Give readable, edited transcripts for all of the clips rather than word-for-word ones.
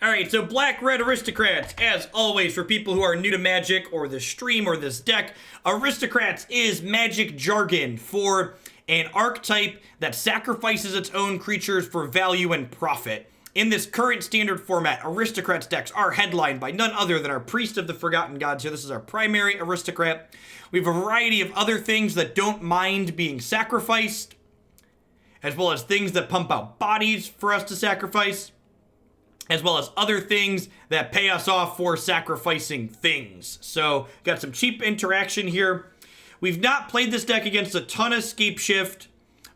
Alright, so Black-Red Aristocrats, as always, for people who are new to Magic or this stream or this deck, Aristocrats is Magic jargon for an archetype that sacrifices its own creatures for value and profit. In this current standard format, Aristocrats decks are headlined by none other than our Priest of the Forgotten Gods here. This is our primary Aristocrat. We have a variety of other things that don't mind being sacrificed, as well as things that pump out bodies for us to sacrifice, as well as other things that pay us off for sacrificing things. So, got some cheap interaction here. We've not played this deck against a ton of Scapeshift,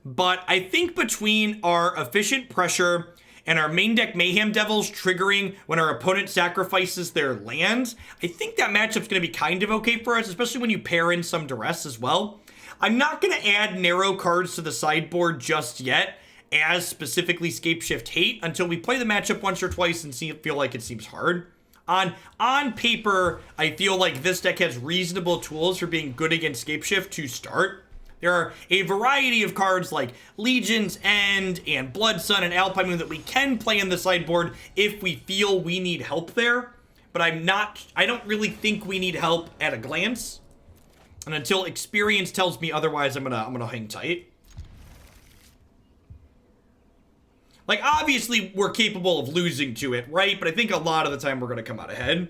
but I think between our efficient pressure and our main deck Mayhem Devils triggering when our opponent sacrifices their lands, I think that matchup's going to be kind of okay for us, especially when you pair in some Duress as well. I'm not going to add narrow cards to the sideboard just yet, as specifically Scapeshift hate, until we play the matchup once or twice and feel like it seems hard. On paper, I feel like this deck has reasonable tools for being good against Scapeshift to start. There are a variety of cards like Legion's End and Blood Sun and Alpine Moon that we can play in the sideboard if we feel we need help there. But I don't really think we need help at a glance. And until experience tells me otherwise, I'm gonna hang tight. Like, obviously, we're capable of losing to it, right? But I think a lot of the time we're going to come out ahead.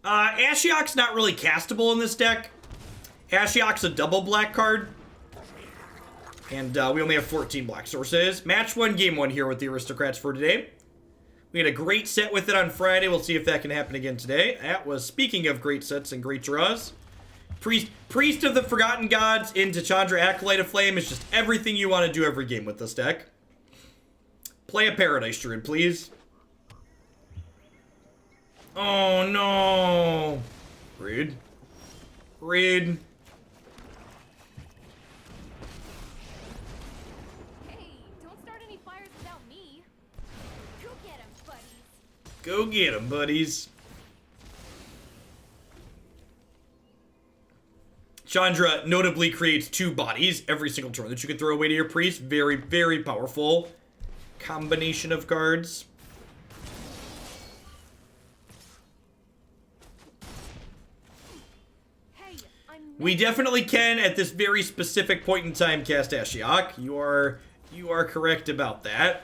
Ashiok's not really castable in this deck. Ashiok's a double black card. And we only have 14 black sources. Match 1, game 1 here with the Aristocrats for today. We had a great set with it on Friday. We'll see if that can happen again today. That was, speaking of great sets and great draws, Priest of the Forgotten Gods into Chandra, Acolyte of Flame is just everything you want to do every game with this deck. Play a Paradise Druid, please. Oh, no. Rude. Rude. Go get him, buddies. Chandra notably creates 2 bodies every single turn that you can throw away to your priest. Very, very powerful combination of cards. We definitely can, at this very specific point in time, cast Ashiok. You are correct about that.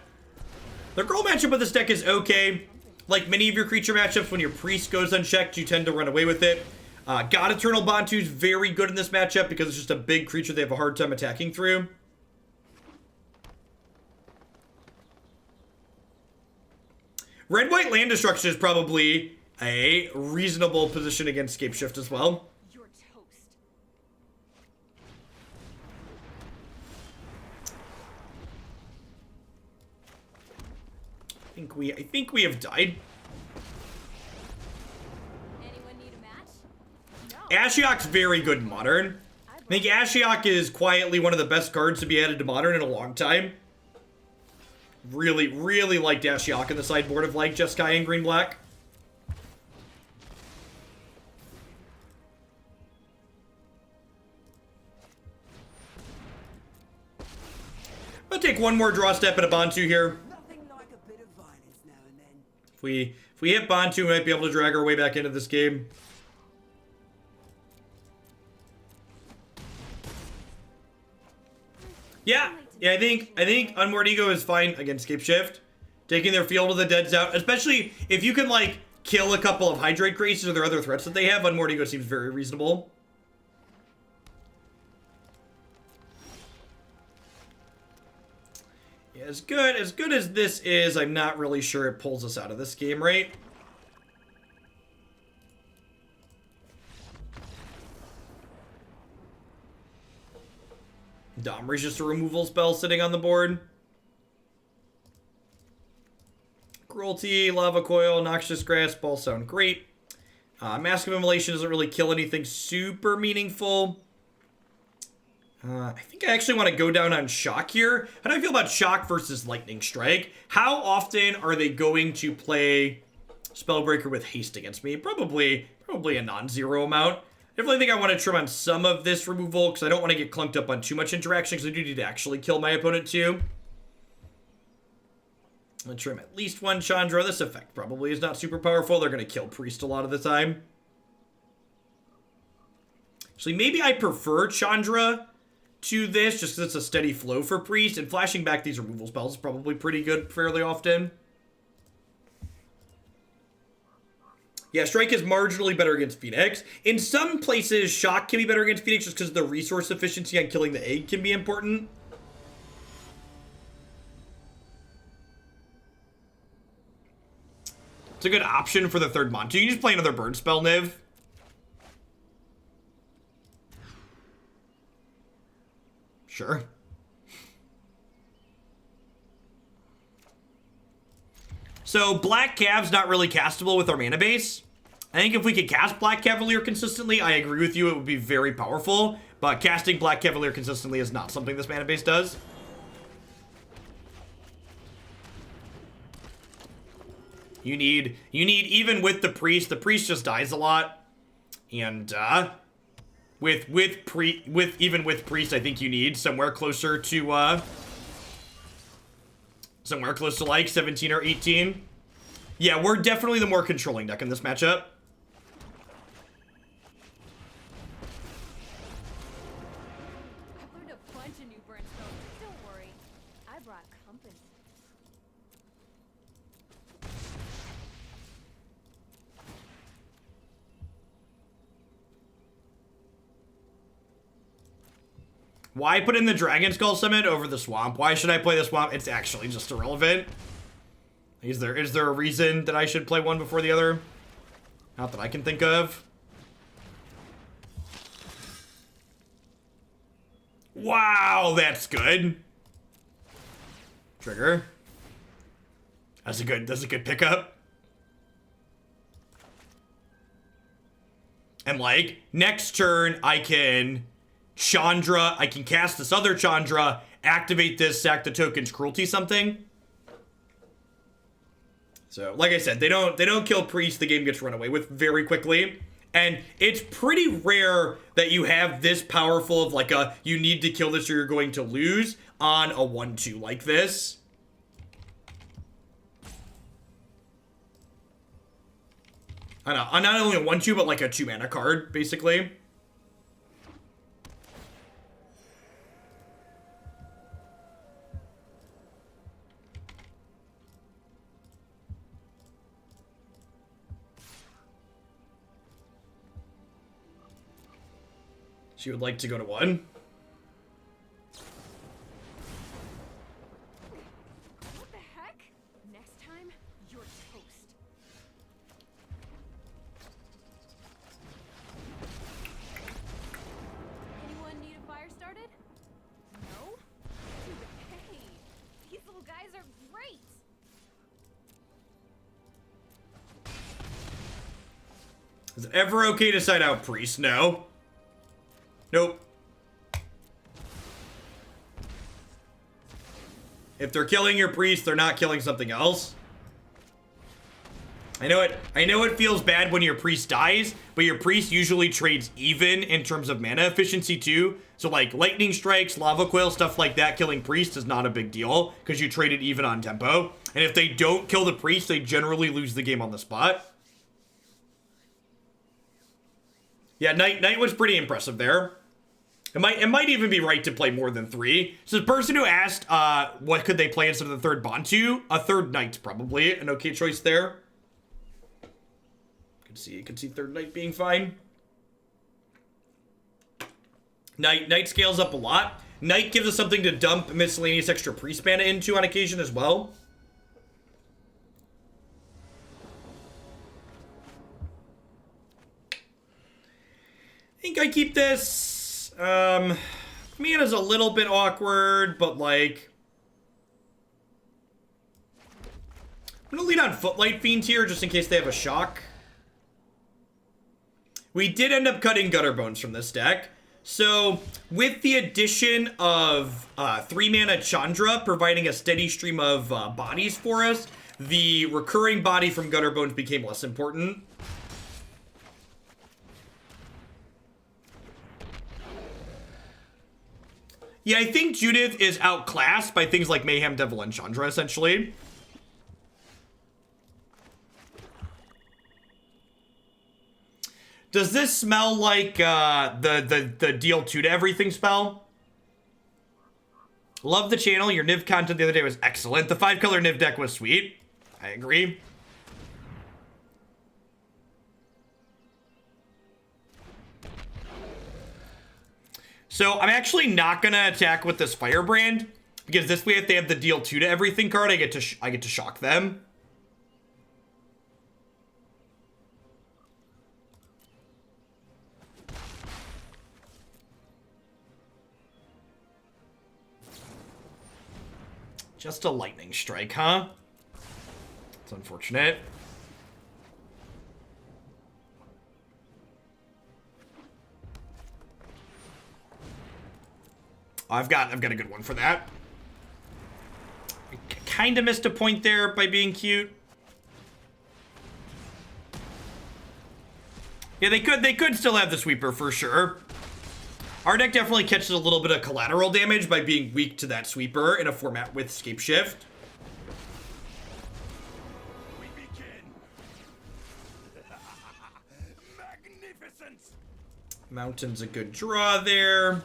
The girl matchup of this deck is okay. Like many of your creature matchups, when your priest goes unchecked, you tend to run away with it. God-Eternal Bontu is very good in this matchup because it's just a big creature they have a hard time attacking through. Red-White Land Destruction is probably a reasonable position against Scapeshift as well. You're toast. I think we have died. Anyone need a match? No. Ashiok's very good in Modern. I think Ashiok is quietly one of the best cards to be added to Modern in a long time. Really, really liked Ashiok in the sideboard of like Jeskai and green-black. I'll take one more draw step at a Bontu here. If we hit Bontu, we might be able to drag our way back into this game. Yeah, I think Unmoored Ego is fine against Scapeshift. Taking their Field of the Dead's out, especially if you can, like, kill a couple of Hydrate Graces or their other threats that they have, Unmoored Ego seems very reasonable. As good as this is, I'm not really sure it pulls us out of this game, right? Domri's just a removal spell sitting on the board. Cruelty, Lava Coil, Noxious Grasp all sound great. Mask of Immolation doesn't really kill anything super meaningful. I think I actually want to go down on Shock here. How do I feel about Shock versus Lightning Strike? How often are they going to play Spellbreaker with haste against me. Probably a non-zero amount. Definitely think I want to trim on some of this removal because I don't want to get clunked up on too much interaction because I do need to actually kill my opponent too. I'm going to trim at least one Chandra. This effect probably is not super powerful. They're going to kill Priest a lot of the time. Actually, maybe I prefer Chandra to this just because it's a steady flow for Priest, and flashing back these removal spells is probably pretty good fairly often. Yeah, Strike is marginally better against Phoenix. In some places, Shock can be better against Phoenix just because the resource efficiency on killing the egg can be important. It's a good option for the third Bontu. You just play another burn spell, Niv. Sure. So Black Cav's not really castable with our mana base. I think if we could cast Black Cavalier consistently, I agree with you, it would be very powerful. But casting Black Cavalier consistently is not something this mana base does. You need even with the priest just dies a lot. And even with priest, I think you need somewhere closer to like 17 or 18. Yeah, we're definitely the more controlling deck in this matchup. I've learned a bunch of new burn spells. Don't worry, I brought company. Why put in the Dragonskull Summit over the Swamp? Why should I play the Swamp? It's actually just irrelevant. Is there a reason that I should play one before the other? Not that I can think of. Wow, that's good. Trigger. That's a good pickup. And like, next turn I can Chandra, I can cast this other Chandra, activate this, sack the tokens, Cruelty something. So, like I said, they don't kill Priest, the game gets run away with very quickly. And it's pretty rare that you have this powerful of like a, you need to kill this or you're going to lose on a 1-2 like this. I know, not only a 1-2, but like a 2-mana card, basically. She would like to go to 1. What the heck? Next time, you're toast. Anyone need a fire started? No? Dude, hey, these little guys are great. Is it ever okay to side out Priest? No. Nope. If they're killing your priest, they're not killing something else. I know it feels bad when your priest dies, but your priest usually trades even in terms of mana efficiency too. So like lightning strikes, lava coil, stuff like that, killing priest is not a big deal because you trade it even on tempo. And if they don't kill the priest, they generally lose the game on the spot. Yeah, Knight was pretty impressive there. It might even be right to play more than 3. So the person who asked what could they play instead of the third Bontu, a third Knight's probably an okay choice there. You can see third Knight being fine. Knight scales up a lot. Knight gives us something to dump miscellaneous extra priest mana into on occasion as well. I think I keep this. Mana's a little bit awkward, but like, I'm gonna lead on Footlight Fiend here just in case they have a shock. We did end up cutting Gutter Bones from this deck. So with the addition of 3-mana Chandra providing a steady stream of bodies for us, the recurring body from Gutter Bones became less important. Yeah, I think Judith is outclassed by things like Mayhem Devil and Chandra, essentially. Does this smell like the deal 2 to everything spell? Love the channel. Your Niv content the other day was excellent. The 5-color Niv deck was sweet. I agree. So I'm actually not gonna attack with this Firebrand because this way, if they have the deal 2 to everything card, I get to shock them. Just a lightning strike, huh? It's unfortunate. I've got a good one for that. I kind of missed a point there by being cute. Yeah, they could still have the sweeper for sure. Our deck definitely catches a little bit of collateral damage by being weak to that sweeper in a format with Scape Shift. We begin. Magnificent. Mountain's a good draw there.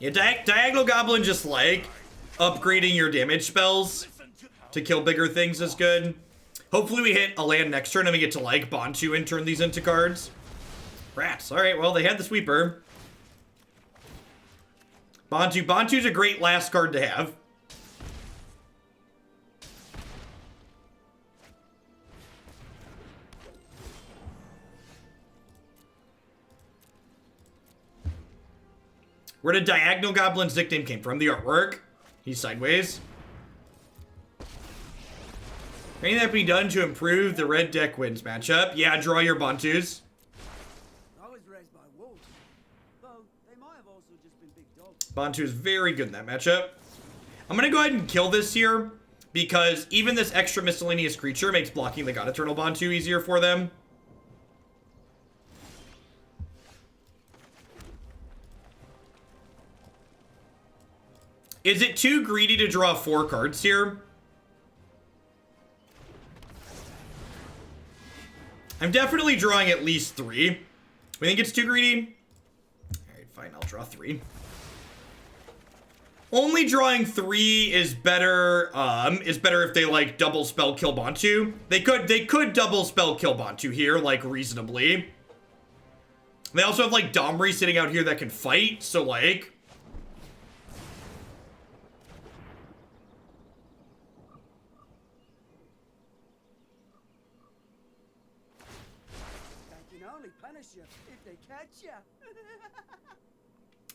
Yeah, Diagonal Goblin just like upgrading your damage spells to kill bigger things is good. Hopefully we hit a land next turn and we get to like Bontu and turn these into cards. Rats. Alright, well, they had the sweeper. Bontu's a great last card to have. Where did Diagonal Goblin's nickname came from? The artwork? He's sideways. Anything that be done to improve the red deck wins matchup? Yeah, draw your Bontus. I was raised by wolves, though they might have also just been big dogs. Bontu's very good in that matchup. I'm gonna go ahead and kill this here because even this extra miscellaneous creature makes blocking the God-Eternal Bontu easier for them. Is it too greedy to draw 4 cards here? I'm definitely drawing at least 3. We think it's too greedy? Alright, fine, I'll draw 3. Only drawing 3 is better if they like double spell kill Bontu. They could double spell kill Bontu here, like reasonably. They also have like Domri sitting out here that can fight, so like If they catch ya.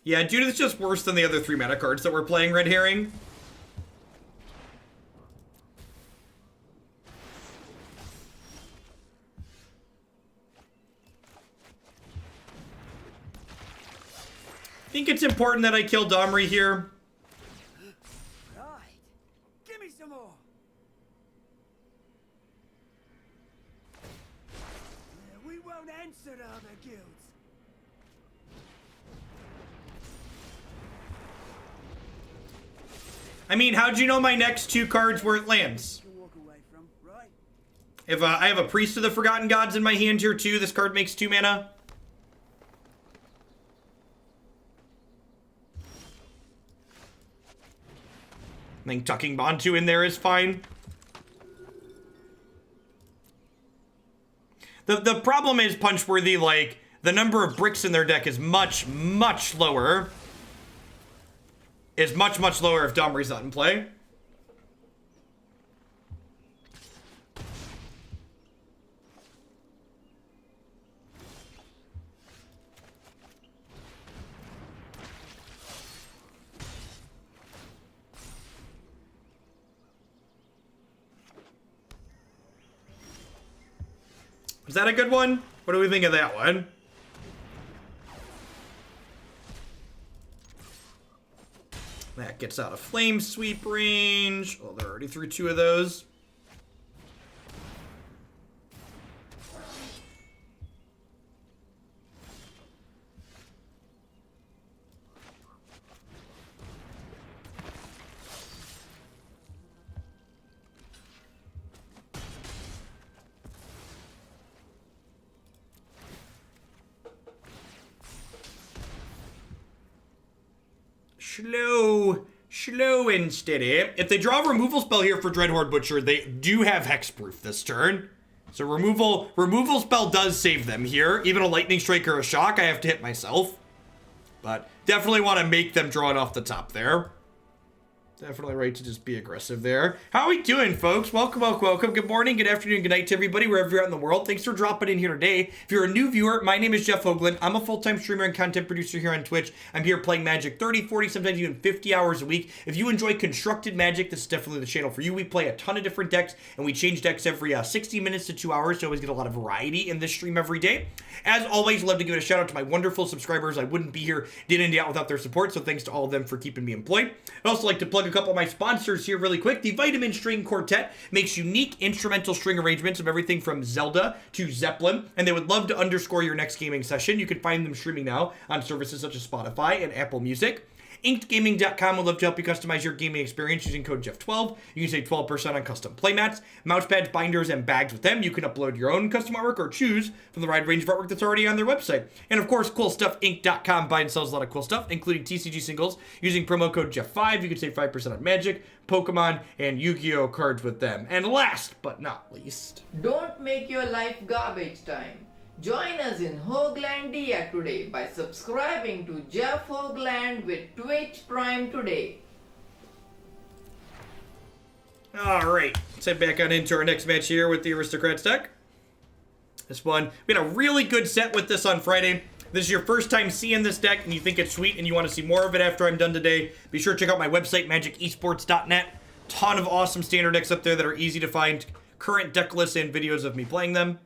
yeah, Judith's just worse than the other 3 mana cards that we're playing, Red Herring. I think it's important that I kill Domri here. Right. Give me some more. We won't answer to other guilds. I mean, how'd you know my next 2 cards weren't lands? You can walk away from, right? If I have a Priest of the Forgotten Gods in my hand here too, this card makes 2 mana. I think tucking Bontu in there is fine. The problem is Punchworthy, like, the number of bricks in their deck is much, much lower. Is much, much lower if Domri's not in play. Is that a good one? What do we think of that one? That gets out of flame sweep range. Oh, they're already through 2 of those. Slow and steady. If they draw a removal spell here for Dreadhorde Butcher, they do have hexproof this turn. So removal spell does save them here. Even a lightning strike or a shock, I have to hit myself. But definitely want to make them draw it off the top there. Definitely right to just be aggressive there. How are we doing, folks? Welcome, welcome, welcome. Good morning, good afternoon, good night to everybody, wherever you're at in the world. Thanks for dropping in here today. If you're a new viewer, my name is Jeff Hoagland. I'm a full-time streamer and content producer here on Twitch. I'm here playing Magic 30, 40, sometimes even 50 hours a week. If you enjoy constructed Magic, this is definitely the channel for you. We play a ton of different decks, and we change decks every 60 minutes to 2 hours, so always get a lot of variety in this stream every day. As always, love to give a shout out to my wonderful subscribers. I wouldn't be here day in and day out without their support, so thanks to all of them for keeping me employed. I'd also like to plug a couple of my sponsors here really quick. The Vitamin String Quartet makes unique instrumental string arrangements of everything from Zelda to Zeppelin, and they would love to underscore your next gaming session. You can find them streaming now on services such as Spotify and Apple Music. InkedGaming.com would love to help you customize your gaming experience using code Jeff12. You can save 12% on custom playmats, mousepads, binders, and bags with them. You can upload your own custom artwork or choose from the wide range of artwork that's already on their website. And of course, CoolStuffInc.com buys and sells a lot of cool stuff, including TCG singles. Using promo code Jeff5, you can save 5% on Magic, Pokemon, and Yu-Gi-Oh cards with them. And last but not least, don't make your life garbage time. Join us in Hoaglandia today by subscribing to Jeff Hoagland with Twitch Prime today. Alright, let's head back on into our next match here with the Aristocrats deck. This one, we had a really good set with this on Friday. This is your first time seeing this deck and you think it's sweet and you want to see more of it after I'm done today, be sure to check out my website, magicesports.net. Ton of awesome standard decks up there that are easy to find, current deck lists and videos of me playing them.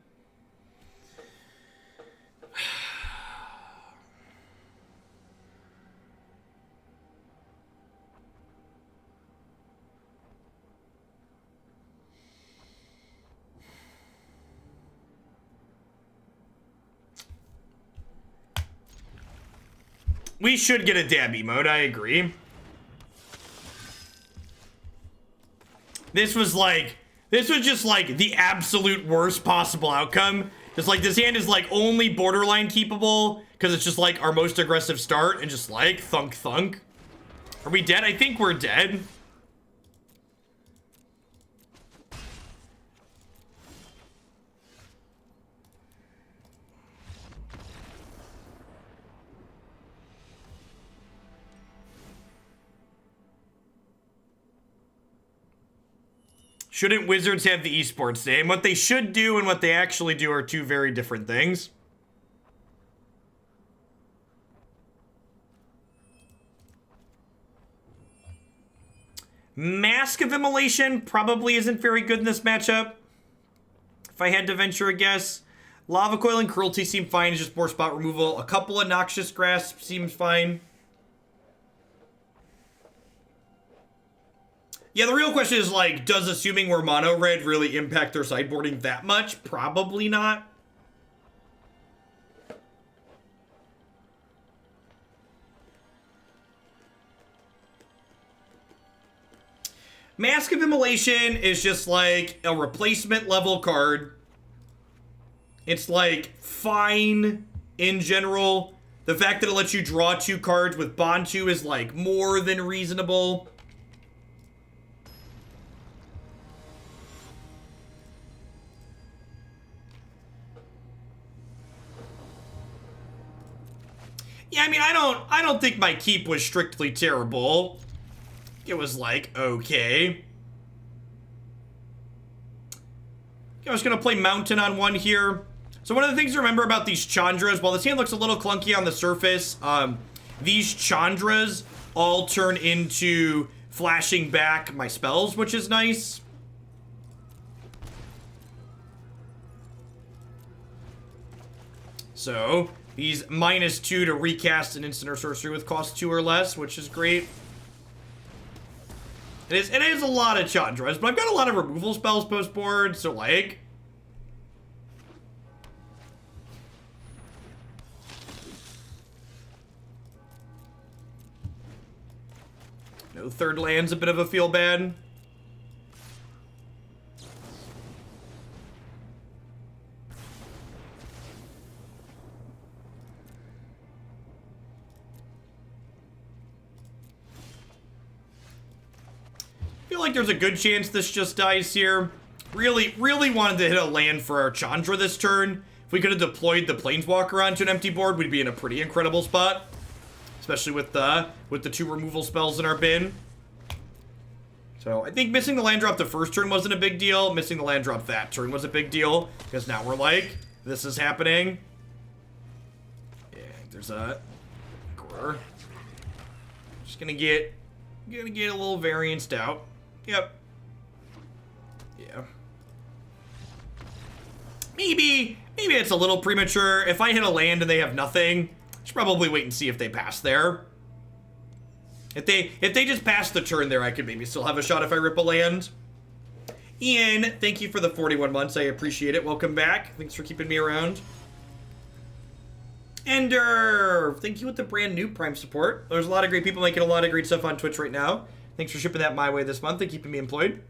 We should get a Dabby mode, I agree. This was just like the absolute worst possible outcome. Just like this hand is like only borderline keepable because it's just like our most aggressive start and just like thunk thunk. Are we dead? I think we're dead. Shouldn't Wizards have the esports name? What they should do and what they actually do are two very different things. Mask of Immolation probably isn't very good in this matchup. If I had to venture a guess. Lava Coil and Cruelty seem fine, it's just more spot removal. A couple of Noxious Grasp seems fine. Yeah, the real question is, like, does assuming we're mono red really impact their sideboarding that much? Probably not. Mask of Immolation is just like a replacement level card. It's like fine in general. The fact that it lets you draw 2 cards with Bontu is like more than reasonable. Yeah, I mean, I don't think my keep was strictly terrible. It was like, okay. I was gonna play Mountain on one here. So one of the things to remember about these Chandras, while this hand looks a little clunky on the surface, these Chandras all turn into flashing back my spells, which is nice. So he's -2 to recast an instant or sorcery with cost 2 or less, which is great. It is a lot of Chandras, but I've got a lot of removal spells post board, so like... No third land's a bit of a feel bad. Feel like there's a good chance this just dies here. Really wanted to hit a land for our Chandra this turn. If we could have deployed the Planeswalker onto an empty board, we'd be in a pretty incredible spot. Especially with the 2 removal spells in our bin. So I think missing the land drop the first turn wasn't a big deal. Missing the land drop that turn was a big deal. Because now we're like, this is happening. Yeah, there's a... Just gonna get a little varianced out. Yep. Yeah. Maybe it's a little premature. If I hit a land and they have nothing, I should probably wait and see if they pass there. If they just pass the turn there, I could maybe still have a shot if I rip a land. Ian, thank you for the 41 months. I appreciate it. Welcome back. Thanks for keeping me around. Ender, thank you with the brand new Prime support. There's a lot of great people making a lot of great stuff on Twitch right now. Thanks for shipping that my way this month and keeping me employed.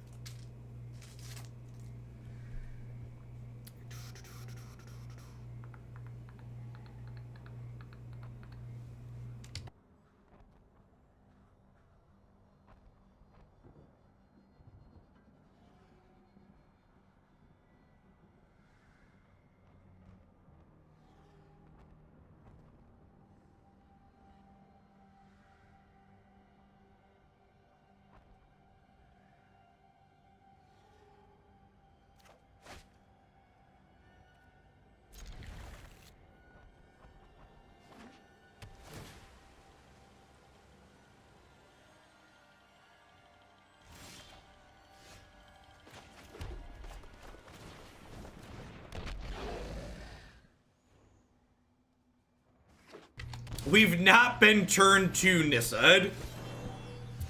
We've not been turn 2 Nissa.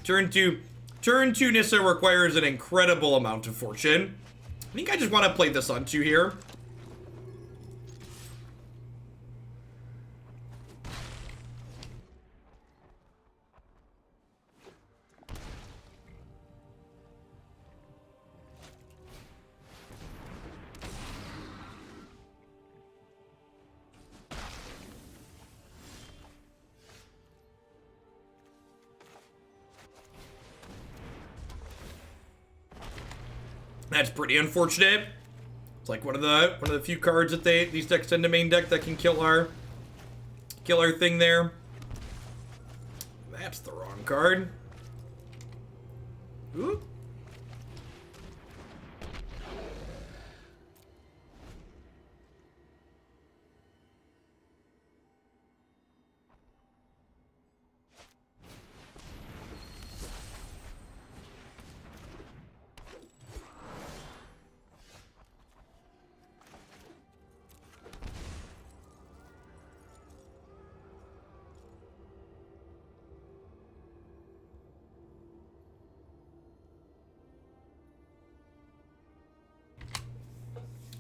Turn 2 Nissa requires an incredible amount of fortune. I think I just want to play this on 2 here. That's pretty unfortunate. It's like one of the few cards that these decks tend to main deck that can kill our thing there. That's the wrong card. Ooh.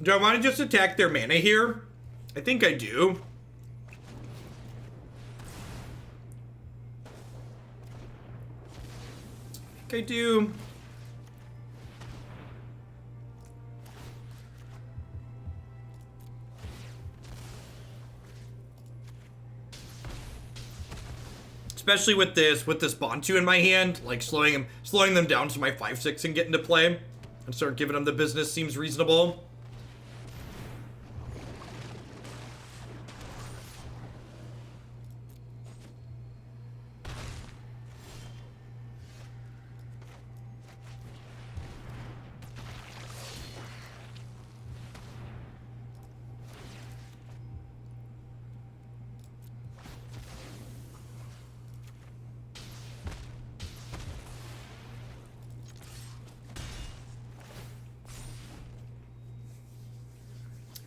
Do I want to just attack their mana here? I think I do. I think I do. Especially with this Bontu in my hand, like slowing them down to my 5/6 and get into play and start giving them the business seems reasonable.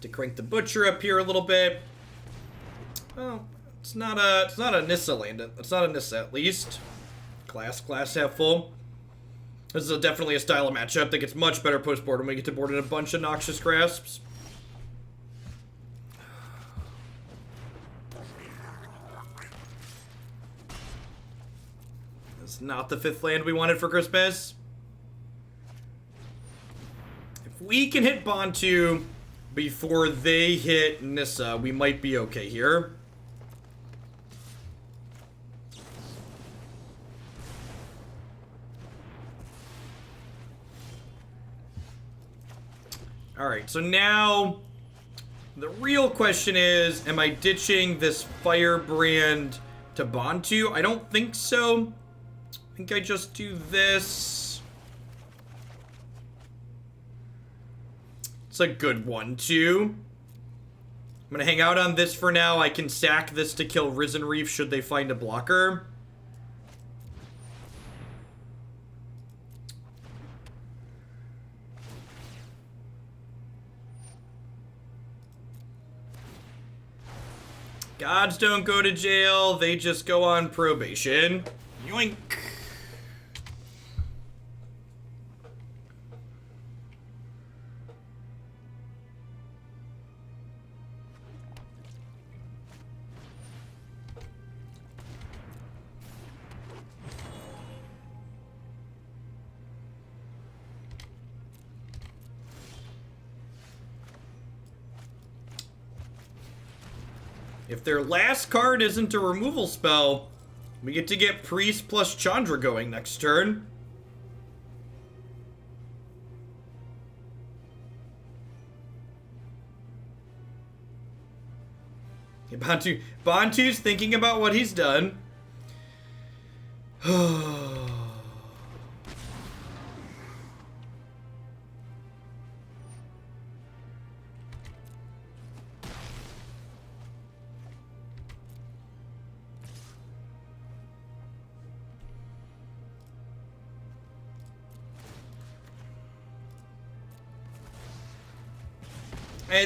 To crank the Butcher up here a little bit. It's not a Nissa land. It's not a Nissa, at least. Glass half full. This is definitely a style of matchup that gets much better post-board when we get to board in a bunch of Noxious Grasps. It's not the 5th land we wanted for Christmas. If we can hit Bontu before they hit Nissa, we might be okay here. Alright, so now the real question is, am I ditching this Firebrand to Bontu? I don't think so. I think I just do this. It's a good one, too. I'm gonna hang out on this for now. I can sack this to kill Risen Reef should they find a blocker. Gods don't go to jail, they just go on probation. Yoink. If their last card isn't a removal spell, we get to get Priest plus Chandra going next turn. Okay, Bontu's thinking about what he's done.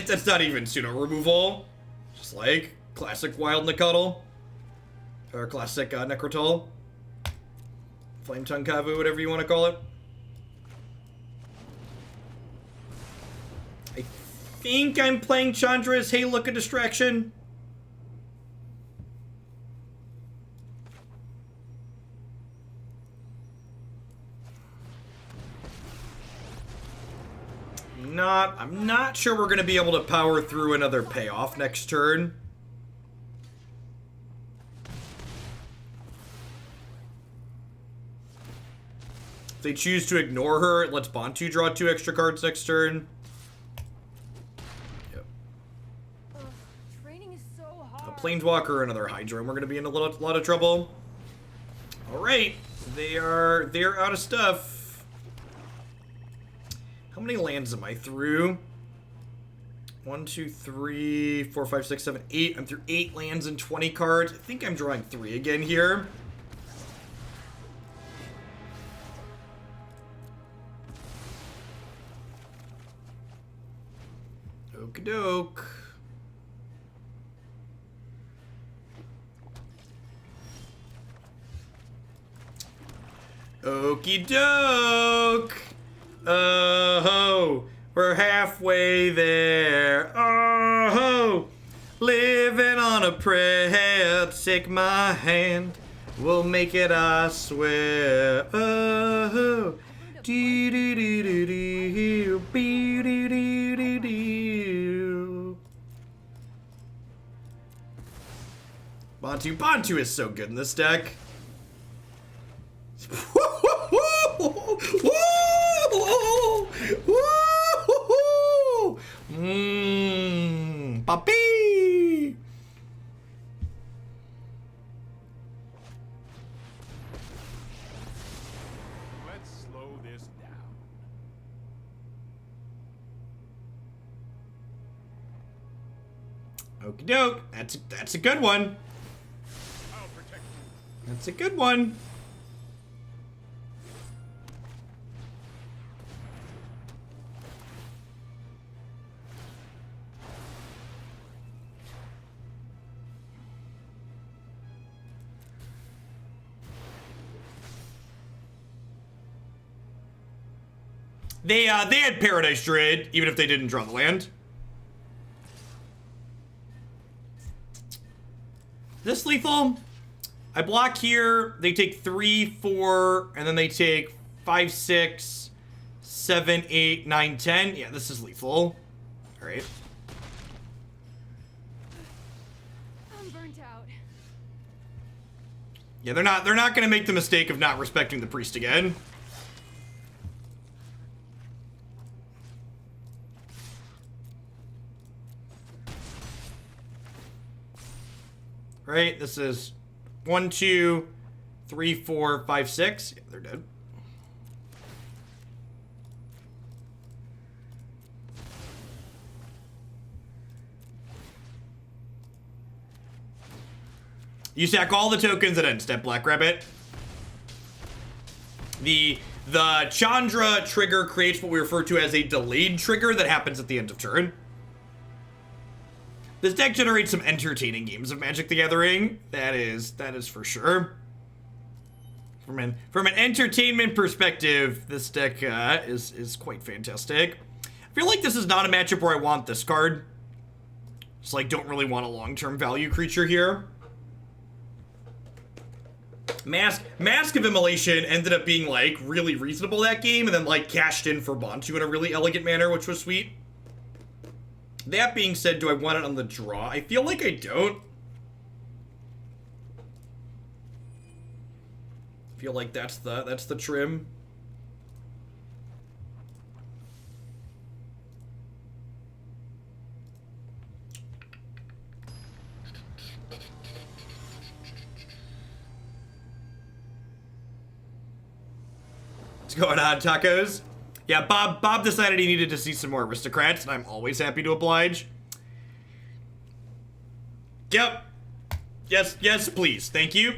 That's not even pseudo removal. Just like classic Wild Nicuddle. Or classic Necrotal. Flame Tongue Kavu, whatever you want to call it. I think I'm playing Chandra as Hey Look a Distraction. I'm not sure we're going to be able to power through another payoff next turn. If they choose to ignore her, it lets Bontu draw 2 extra cards next turn. Yep. Training is so hard. A Planeswalker, another Hydra, and we're going to be in a lot of trouble. Alright, they're out of stuff. How many lands am I through? 1, 2, 3, 4, 5, 6, 7, 8. I'm through 8 lands and 20 cards. I think I'm drawing 3 again here. Okie doke. Okie doke. Oh, we're halfway there. Oh, living on a prayer. Take my hand, we'll make it, I swear. Oh, dee dee dee dee dee, dee dee dee dee dee. Bontu is so good in this deck. Papi! Let's slow this down. Okie doke. That's a good one. I'll protect you. That's a good one. They had Paradise Druid, even if they didn't draw the land. This lethal? I block here, they take 3, 4, and then they take 5, 6, 7, 8, 9, 10. Yeah, this is lethal. Alright. I'm burnt out. Yeah, they're not gonna make the mistake of not respecting the priest again. Right, this is 1, 2, 3, 4, 5, 6. Yeah, they're dead. You sack all the tokens at end step, Black Rabbit. The Chandra trigger creates what we refer to as a delayed trigger that happens at the end of turn. This deck generates some entertaining games of Magic the Gathering. That is for sure. From an entertainment perspective, this deck is quite fantastic. I feel like this is not a matchup where I want this card. Just like don't really want a long-term value creature here. Mask of Immolation ended up being like really reasonable that game, and then like cashed in for Bontu in a really elegant manner, which was sweet. That being said, do I want it on the draw? I feel like I don't. I feel like that's the trim. What's going on, tacos? Yeah, Bob decided he needed to see some more Aristocrats, and I'm always happy to oblige. Yep. Yes, please. Thank you.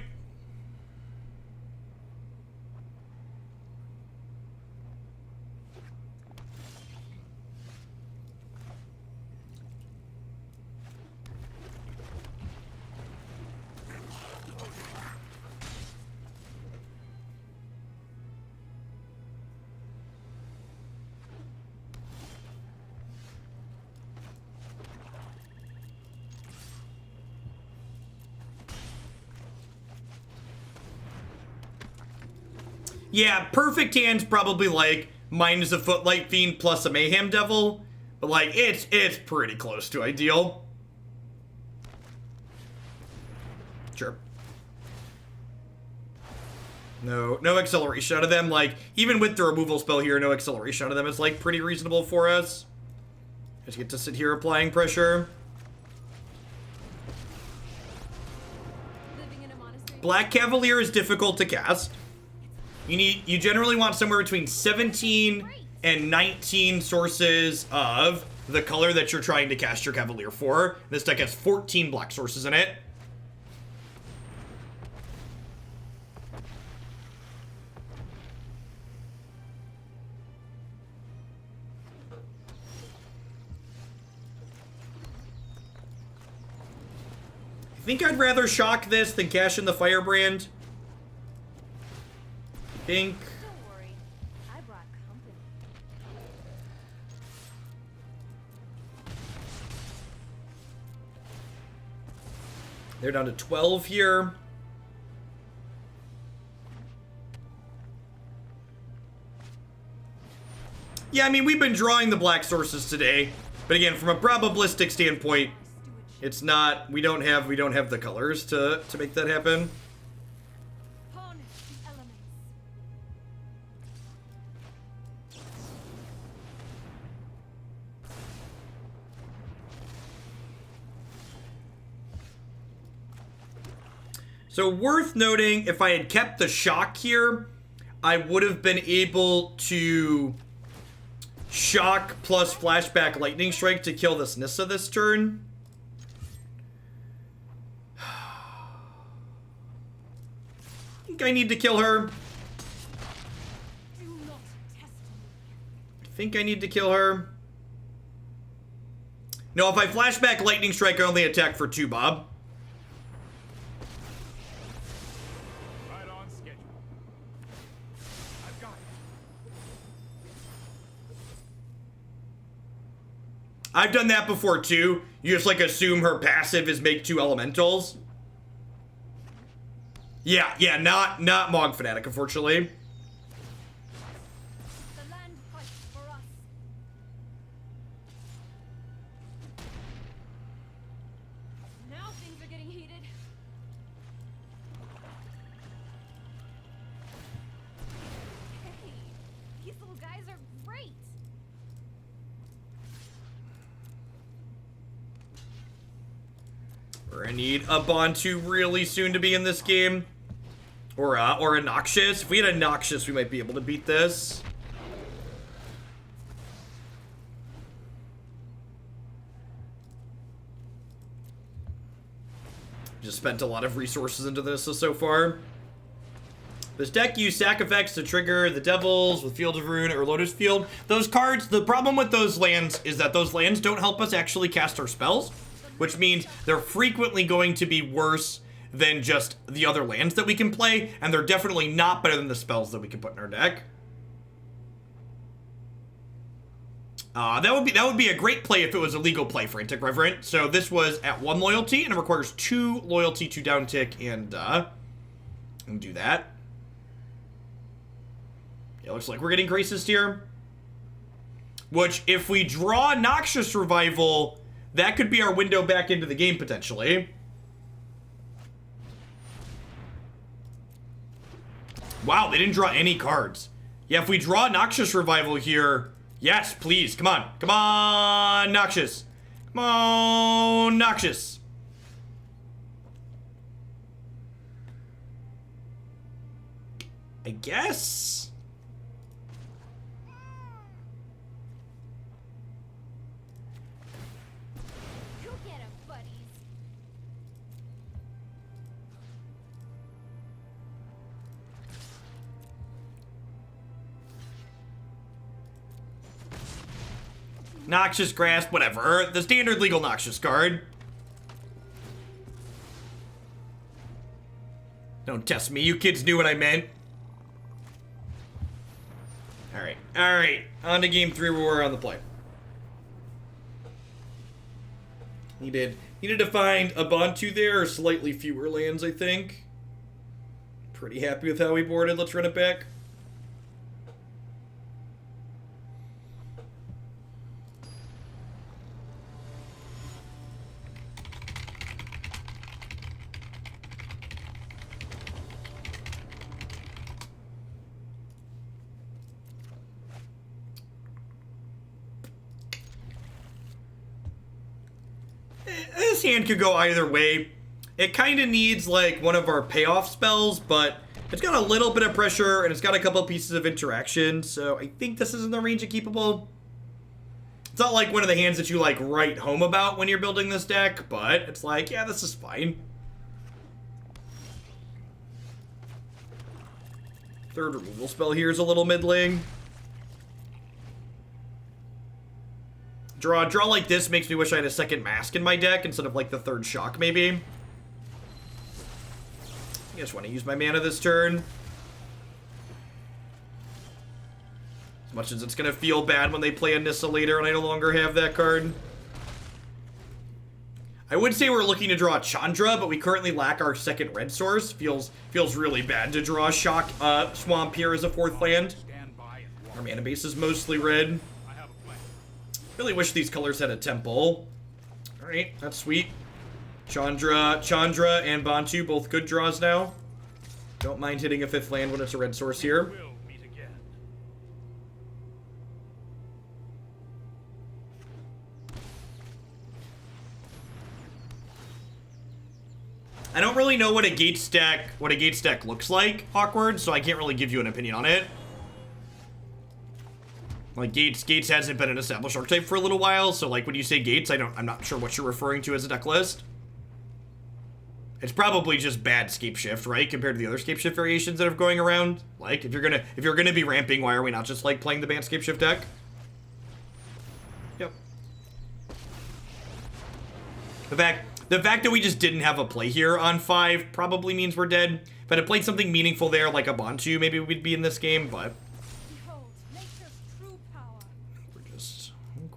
Yeah, perfect hand's probably like minus a Footlight Fiend plus a Mayhem Devil, but like it's pretty close to ideal. Sure. No acceleration out of them. Like even with the removal spell here, no acceleration out of them is like pretty reasonable for us. Just get to sit here applying pressure. Living in a monastery. Black Cavalier is difficult to cast. You generally want somewhere between 17 and 19 sources of the color that you're trying to cast your Cavalier for. This deck has 14 black sources in it. I think I'd rather shock this than cash in the Firebrand. Think. Don't worry, I brought company. They're down to 12 here. Yeah, I mean, we've been drawing the black sources today, but again, from a probabilistic standpoint, it's not, we don't have the colors to make that happen. Harness the elements. So worth noting, if I had kept the shock here, I would have been able to shock plus flashback lightning strike to kill this Nissa this turn. I think I need to kill her. Do not test me. I think I need to kill her. No, if I flashback lightning strike, I only attack for 2, Bob. Right on schedule. I've got I've done that before too. You just like assume her passive is make 2 elementals. Yeah, not Mog Fanatic, unfortunately. The land fights for us. Now things are getting heated. Hey, these little guys are great. We're gonna need a Bontu really soon to be in this game. Or a Noxious. If we had a Noxious, we might be able to beat this. Just spent a lot of resources into this so far. This deck used sack effects to trigger the Devils with Field of Ruin or Lotus Field. Those cards, the problem with those lands is that those lands don't help us actually cast our spells, which means they're frequently going to be worse than just the other lands that we can play, and they're definitely not better than the spells that we can put in our deck. That would be a great play if it was a legal play, Frantic Reverend. So this was at 1 loyalty, and it requires 2 loyalty to down tick, and do that. Yeah, looks like we're getting Graces here. Which, if we draw Noxious Revival, that could be our window back into the game, potentially. Wow, they didn't draw any cards. Yeah, if we draw Noxious Revival here... Yes, please, come on. Come on, Noxious. Come on, Noxious. I guess... Go get 'em, buddies. Noxious Grasp, whatever. The standard legal Noxious card. Don't test me. You kids knew what I meant. Alright. On to game 3 where we're on the play. Needed to find a Bontu there, or slightly fewer lands, I think. Pretty happy with how we boarded. Let's run it back. This hand could go either way. It kind of needs like one of our payoff spells, but it's got a little bit of pressure and it's got a couple pieces of interaction, so I think this is in the range of keepable. It's not like one of the hands that you like write home about when you're building this deck, but it's like, yeah, this is fine. Third removal spell here is a little middling. Draw like this makes me wish I had a second Mask in my deck instead of like the third Shock, maybe. I just want to use my mana this turn. As much as it's going to feel bad when they play a Nissa later and I no longer have that card. I would say we're looking to draw Chandra, but we currently lack our second red source. Feels really bad to draw Shock Swamp here as a 4th land. Our mana base is mostly red. Really wish these colors had a temple. Alright, that's sweet. Chandra and Bontu, both good draws now. Don't mind hitting a 5th land when it's a red source here. I don't really know what a Gates deck looks like, Awkward, so I can't really give you an opinion on it. Like, Gates hasn't been an established archetype for a little while, so, like, when you say Gates, I'm not sure what you're referring to as a deck list. It's probably just bad Scape Shift, right, compared to the other Scape Shift variations that are going around. Like, if you're gonna be ramping, why are we not just, like, playing the banned Scape Shift deck? Yep. The fact that we just didn't have a play here on 5 probably means we're dead. If I had played something meaningful there, like a Bontu, maybe we'd be in this game, but...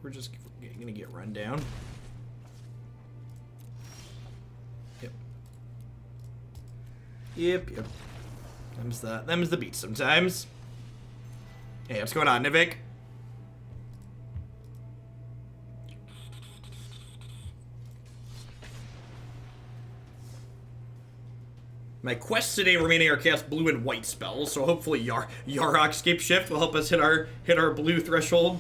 we're just gonna get run down. Yep. Yep. Them's the beats sometimes. Hey, what's going on, Nivik? My quests today remaining are cast blue and white spells, so hopefully Yarok Scape Shift will help us hit our blue threshold.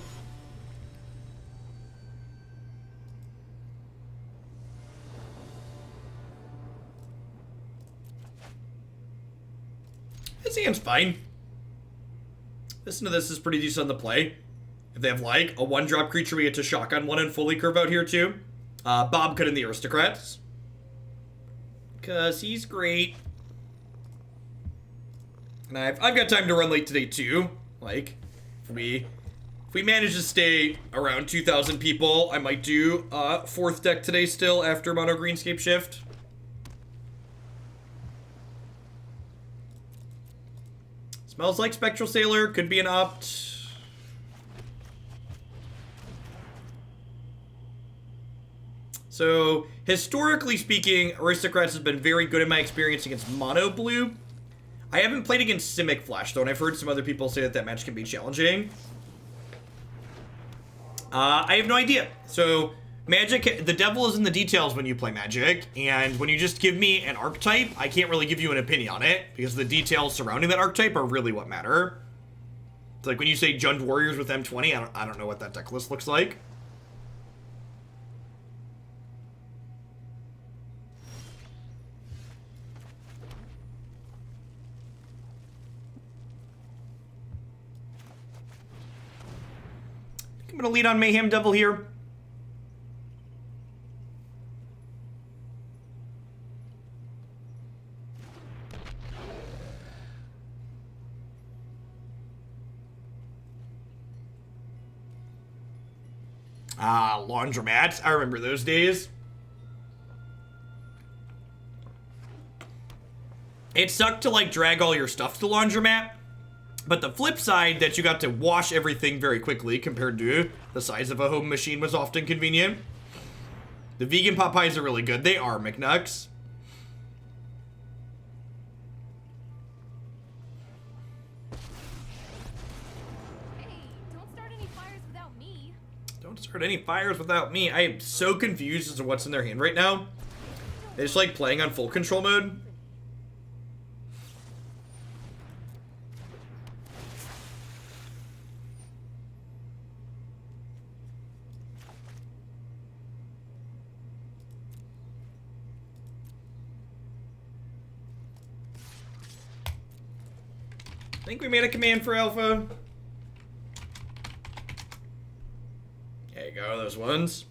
This hand's fine. Listen to this is pretty decent on the play. If they have like a 1-drop creature we get to shock on 1 and fully curve out here too. Bob cut in the Aristocrats. Cause he's great. And I've got time to run late today too. Like, if we manage to stay around 2,000 people, I might do 4th deck today still after Mono Greenscape Shift. Smells like Spectral Sailor, could be an opt. So, historically speaking, Aristocrats has been very good in my experience against Mono Blue. I haven't played against Simic Flash, though, and I've heard some other people say that match can be challenging. I have no idea. So, Magic, the devil is in the details when you play Magic, and when you just give me an archetype, I can't really give you an opinion on it, because the details surrounding that archetype are really what matter. It's like when you say Jund Warriors with M20, I don't know what that deck list looks like. I'm gonna lead on Mayhem Devil here. Laundromats. I remember those days. It sucked to, like, drag all your stuff to the laundromat. But the flip side, that you got to wash everything very quickly compared to the size of a home machine, was often convenient. The vegan pot pies are really good. They are, McNucks. Don't start any fires without me. I am so confused as to what's in their hand right now. They just like playing on full control mode. I think we made a command for Alpha. There you go, those ones.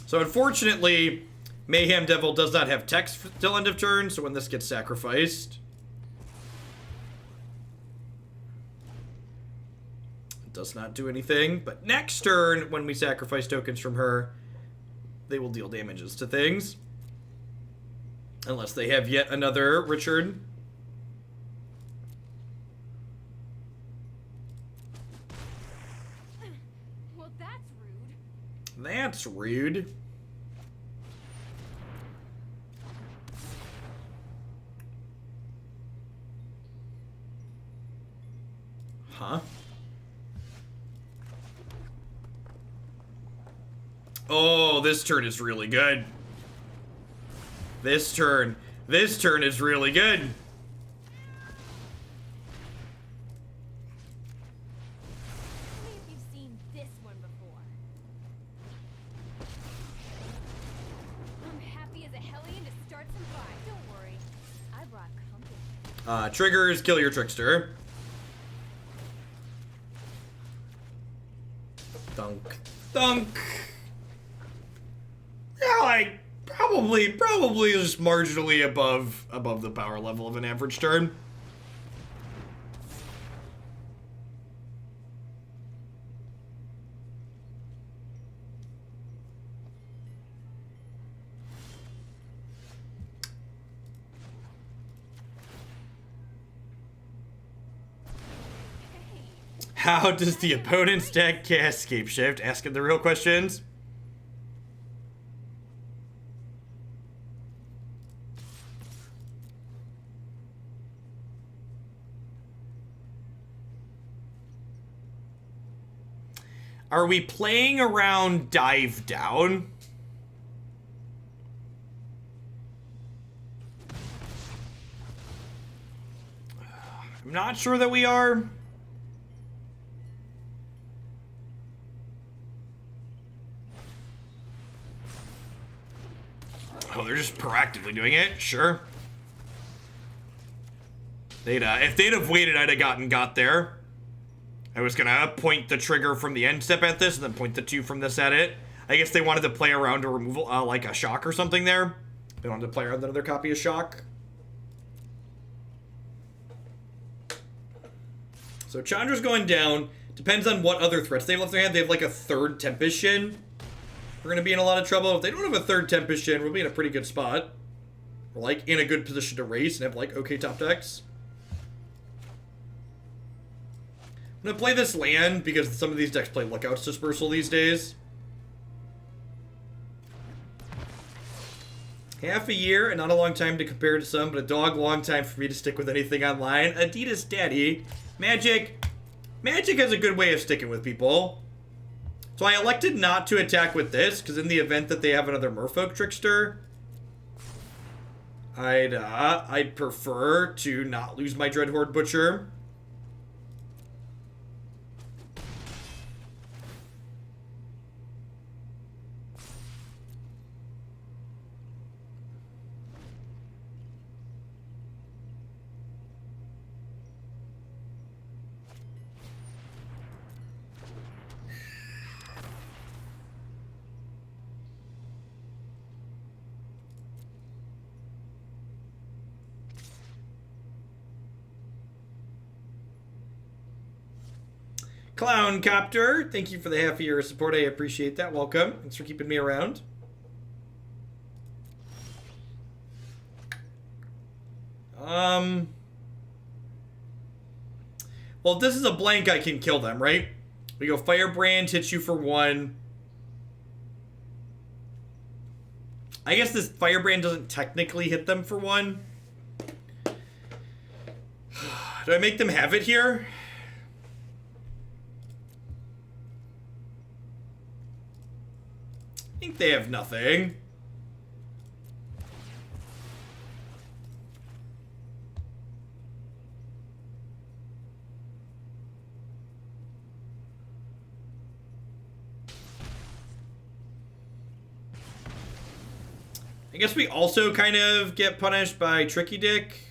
So unfortunately, Mayhem Devil does not have text till end of turn, so when this gets sacrificed, it does not do anything. But next turn, when we sacrifice tokens from her, they will deal damages to things. Unless they have yet another Richard. Well, that's rude. That's rude. Huh? Oh, this turn is really good. This turn is really good. Tell me if you've seen this one before. I'm happy as a hellion to start some fire. Don't worry, I brought company. Triggers, kill your trickster. Thunk. Thunk. Yeah, like, probably just marginally above the power level of an average turn. How does the opponent's deck cast Scape Shift? Asking the real questions. Are we playing around Dive Down? I'm not sure that we are. Oh, they're just proactively doing it? Sure. If they'd have waited, I'd have got there. I was gonna point the trigger from the end step at this, and then point the 2 from this at it. I guess they wanted to play around a removal, like a shock or something there. They wanted to play around another copy of shock. So Chandra's going down. Depends on what other threats they left their hand. They have like a 3rd Tempest Shin. We're gonna be in a lot of trouble. If they don't have a 3rd Tempest Shin, we'll be in a pretty good spot. We're like in a good position to race and have like okay top decks. I'm gonna play this land because some of these decks play Lookouts Dispersal these days. Half a year, and not a long time to compare to some, but a dog long time for me to stick with anything online. Adidas Daddy. Magic has a good way of sticking with people. So I elected not to attack with this, because in the event that they have another Merfolk Trickster, I'd prefer to not lose my Dreadhorde Butcher. Clown Copter, thank you for the half a year of support. I appreciate that. Welcome. Thanks for keeping me around. Well, if this is a blank, I can kill them, right? We go Firebrand, hits you for 1. I guess this Firebrand doesn't technically hit them for 1. Do I make them have it here? I think they have nothing. I guess we also kind of get punished by Tricky Dick.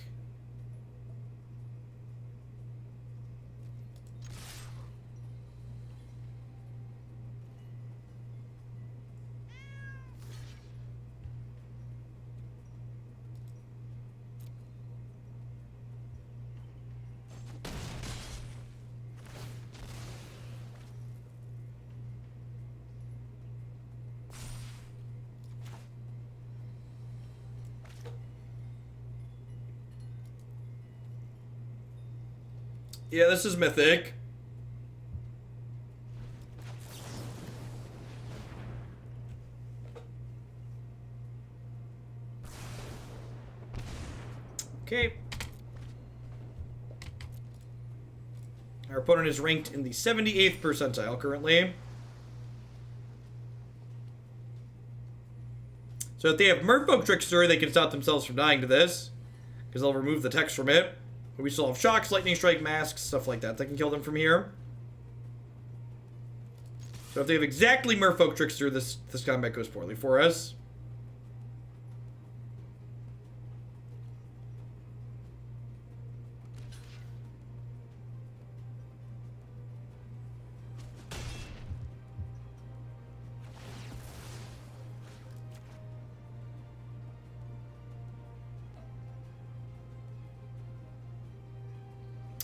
Yeah, this is Mythic. Okay. Our opponent is ranked in the 78th percentile currently. So if they have Merfolk Trickster, they can stop themselves from dying to this, because they'll remove the text from it. But we still have Shocks, Lightning Strike, Masks, stuff like that can kill them from here. So if they have exactly Merfolk Trickster, this combat goes poorly for us.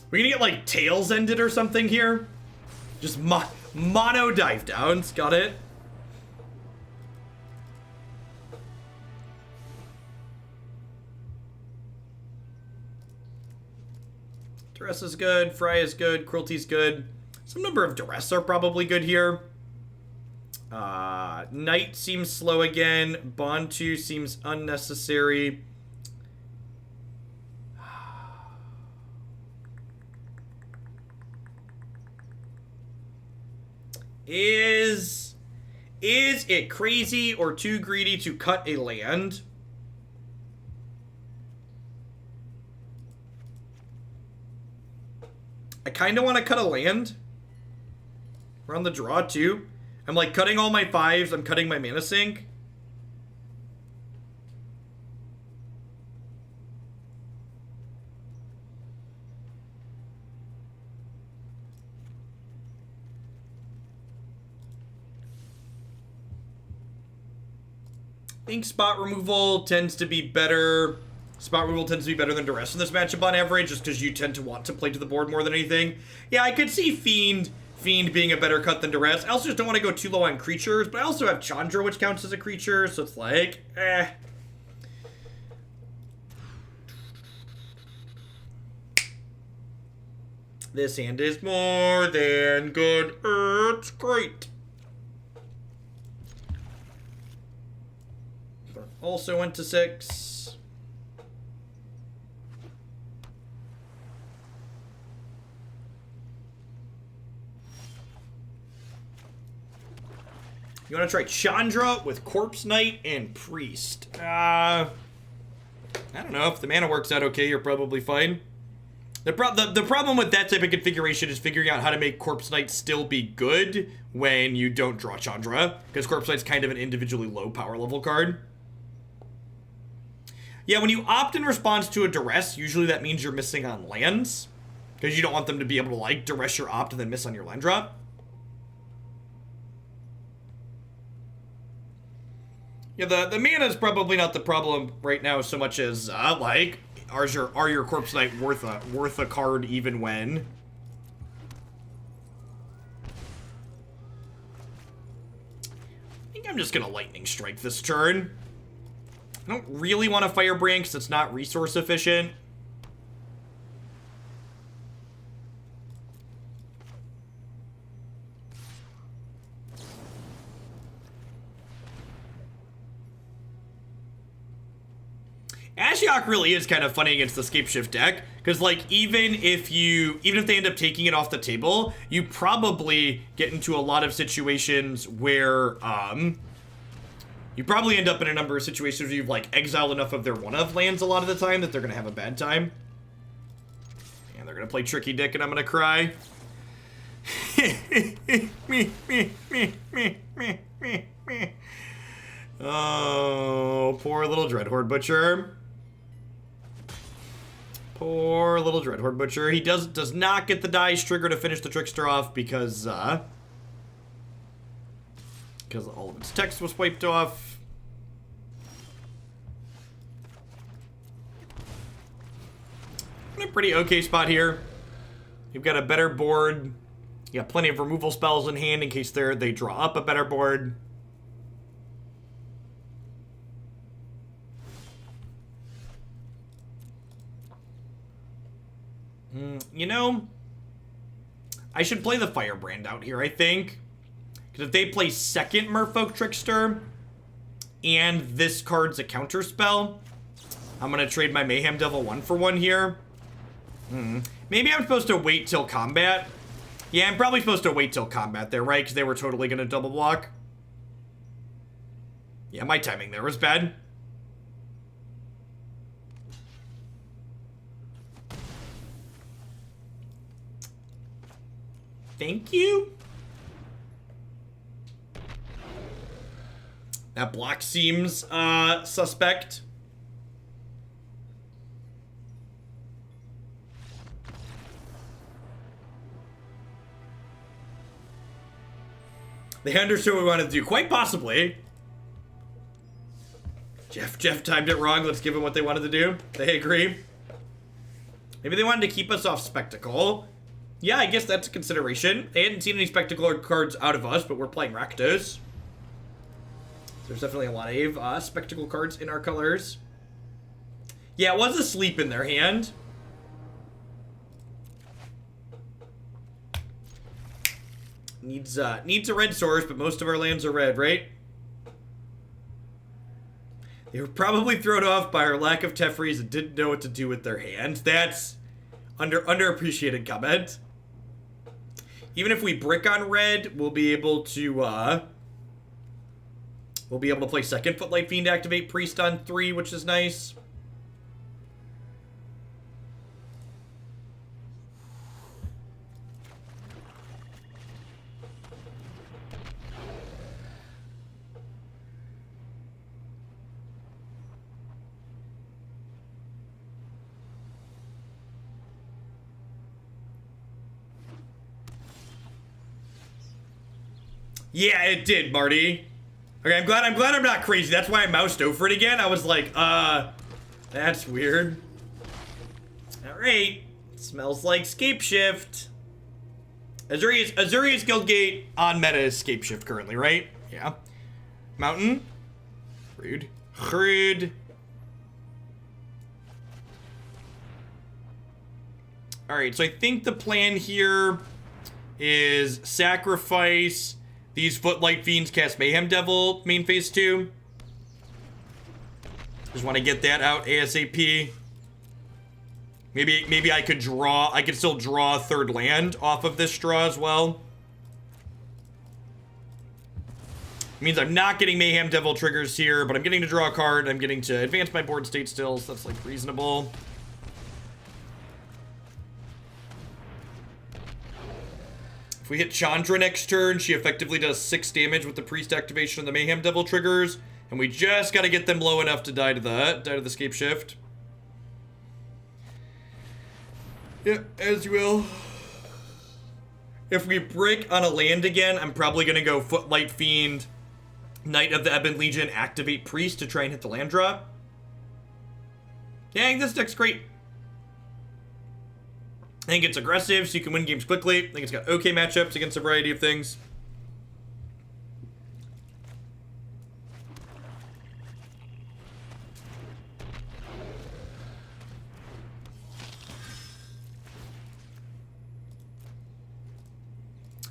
We're gonna get like Tails Ended or something here. Just mono dive downs. Got it. Duress is good. Fry is good. Cruelty's good. Some number of Duress are probably good here. Knight seems slow again. Bontu seems unnecessary. Is it crazy or too greedy to cut a land? I kind of want to cut a land. We're on the draw, too. I'm, like, cutting all my 5s. I'm cutting my mana sink. I think spot removal tends to be better. Spot removal tends to be better than Duress in this matchup on average, just because you tend to want to play to the board more than anything. Yeah, I could see Fiend being a better cut than Duress. I also just don't want to go too low on creatures, but I also have Chandra, which counts as a creature, so it's like, eh. This hand is more than good. It's great. Also went to 6. You want to try Chandra with Corpse Knight and Priest. I don't know. If the mana works out okay, you're probably fine. The problem with that type of configuration is figuring out how to make Corpse Knight still be good when you don't draw Chandra, because Corpse Knight's kind of an individually low power level card. Yeah, when you opt in response to a Duress, usually that means you're missing on lands, because you don't want them to be able to, like, Duress your opt and then miss on your land drop. Yeah, the mana is probably not the problem right now so much as, like, are your Corpse Knight worth a card even when? I think I'm just gonna Lightning Strike this turn. I don't really want to Firebrand because it's not resource efficient. Ashiok really is kind of funny against the Scapeshift deck, because, like, even if they end up taking it off the table, you probably get into a lot of situations where, you probably end up in a number of situations where you've, like, exiled enough of their one-of lands a lot of the time that they're gonna have a bad time. And they're gonna play Tricky Dick and I'm gonna cry. Oh, poor little Dreadhorde Butcher. Poor little Dreadhorde Butcher. He does not get the dice trigger to finish the Trickster off because all of its text was wiped off. In a pretty okay spot here. You've got a better board. You got plenty of removal spells in hand in case they draw up a better board. You know, I should play the Firebrand out here, I think. Because if they play second Merfolk Trickster, and this card's a counter spell, I'm going to trade my Mayhem Devil 1-for-1 here. Maybe I'm supposed to wait till combat. Yeah, I'm probably supposed to wait till combat there, right? Because they were totally going to double block. Yeah, my timing there was bad. Thank you. That block seems suspect. They understood what we wanted to do, quite possibly. Jeff timed it wrong. Let's give them what they wanted to do. They agree. Maybe they wanted to keep us off Spectacle. Yeah, I guess that's a consideration. They hadn't seen any Spectacle cards out of us, but we're playing Rakdos. There's definitely a lot of Spectacle cards in our colors. Yeah, it was a sleep in their hand. Needs a red source, but most of our lands are red, right? They were probably thrown off by our lack of Tefris and didn't know what to do with their hands. That's underappreciated comment. Even if we brick on red, we'll be able to play second Footlight Fiend, activate Priest on 3, which is nice. Yeah, it did, Marty. Okay, I'm glad I'm not crazy. That's why I moused over it again. I was like, that's weird. Alright. Smells like Scape Shift. Azuria's Guildgate on meta is Scape Shift currently, right? Yeah. Mountain. Rude. Rude. Alright, so I think the plan here is sacrifice these Footlight Fiends, cast Mayhem Devil, main phase 2. Just want to get that out ASAP. Maybe I could still draw a third land off of this draw as well. It means I'm not getting Mayhem Devil triggers here, but I'm getting to draw a card. I'm getting to advance my board state still, so that's like reasonable. If we hit Chandra next turn, she effectively does 6 damage with the Priest activation and the Mayhem Devil triggers, and we just gotta get them low enough to die to the Scape Shift. Yeah, as you will. If we brick on a land again, I'm probably gonna go Footlight Fiend, Knight of the Ebon Legion, activate Priest to try and hit the land drop. Dang, this deck's great. I think it's aggressive, so you can win games quickly. I think it's got okay matchups against a variety of things.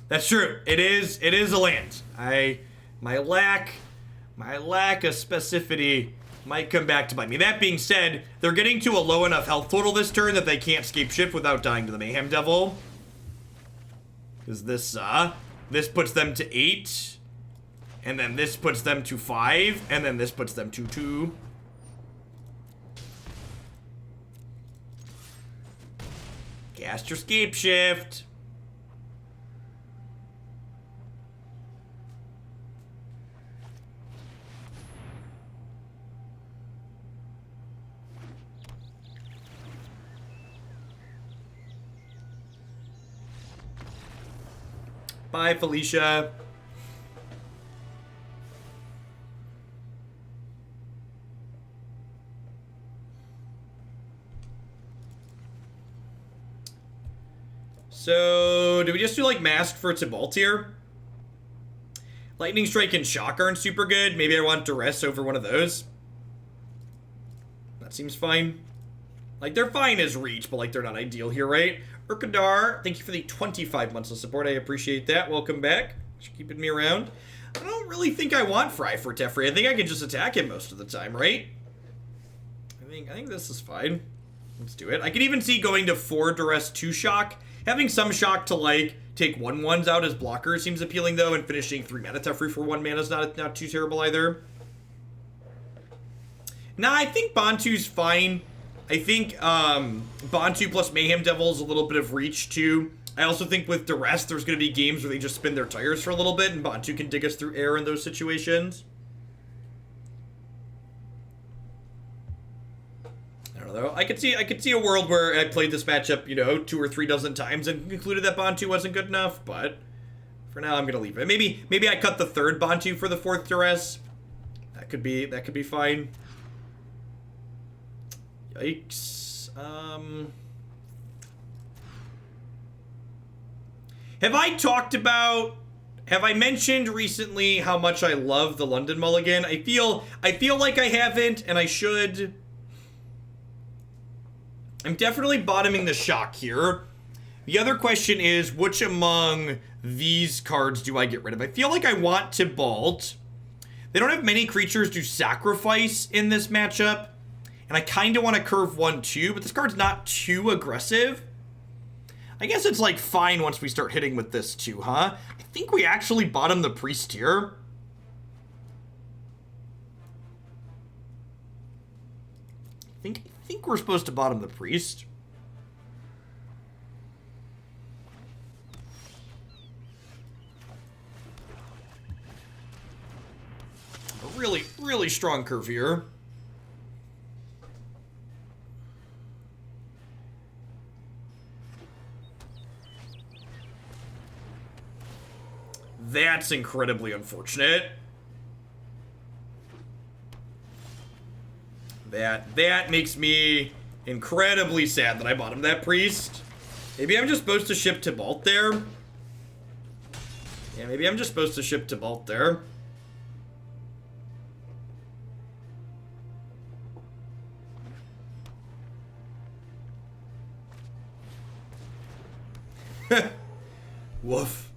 That's true. It is a land. My lack of specificity might come back to bite me. That being said, they're getting to a low enough health total this turn that they can't Scape Shift without dying to the Mayhem Devil. Because this puts them to 8. And then this puts them to 5. And then this puts them to 2. Cast your Scape Shift. Bye, Felicia. So, do we just do like Mask for Tibalt here? Lightning Strike and Shock aren't super good. Maybe I want Duress over one of those. That seems fine. Like, they're fine as reach, but like they're not ideal here, right? Urkadar, thank you for the 25 months of support. I appreciate that. Welcome back. Thanks for keeping me around. I don't really think I want Fry for Teferi. I think I can just attack him most of the time, right? I think this is fine. Let's do it. I can even see going to 4 Duress, 2 Shock. Having some Shock to, like, take 1/1s out as blockers seems appealing, though, and finishing 3 mana Teferi for 1 mana is not too terrible either. Nah, I think Bontu's fine. I think Bontu plus Mayhem Devil is a little bit of reach, too. I also think with Duress, there's going to be games where they just spin their tires for a little bit, and Bontu can dig us through air in those situations. I don't know. I could see a world where I played this matchup, 2 or 3 dozen times and concluded that Bontu wasn't good enough, but for now, I'm going to leave it. Maybe I cut the 3rd Bontu for the 4th Duress. That could be fine. Yikes. Have I mentioned recently how much I love the London Mulligan? I feel like I haven't, and I should. I'm definitely bottoming the Shock here. The other question is, which among these cards do I get rid of? I feel like I want Tibalt. They don't have many creatures to sacrifice in this matchup. And I kind of want to curve 1-2, but this card's not too aggressive. I guess it's like fine once we start hitting with this too, huh? I think we actually bottom the priest here. I think we're supposed to bottom the priest. A really, really strong curve here. That's incredibly unfortunate. That makes me incredibly sad that I bottomed that priest. Maybe I'm just supposed to ship Tibalt there. Yeah, maybe I'm just supposed to ship Tibalt there. Woof.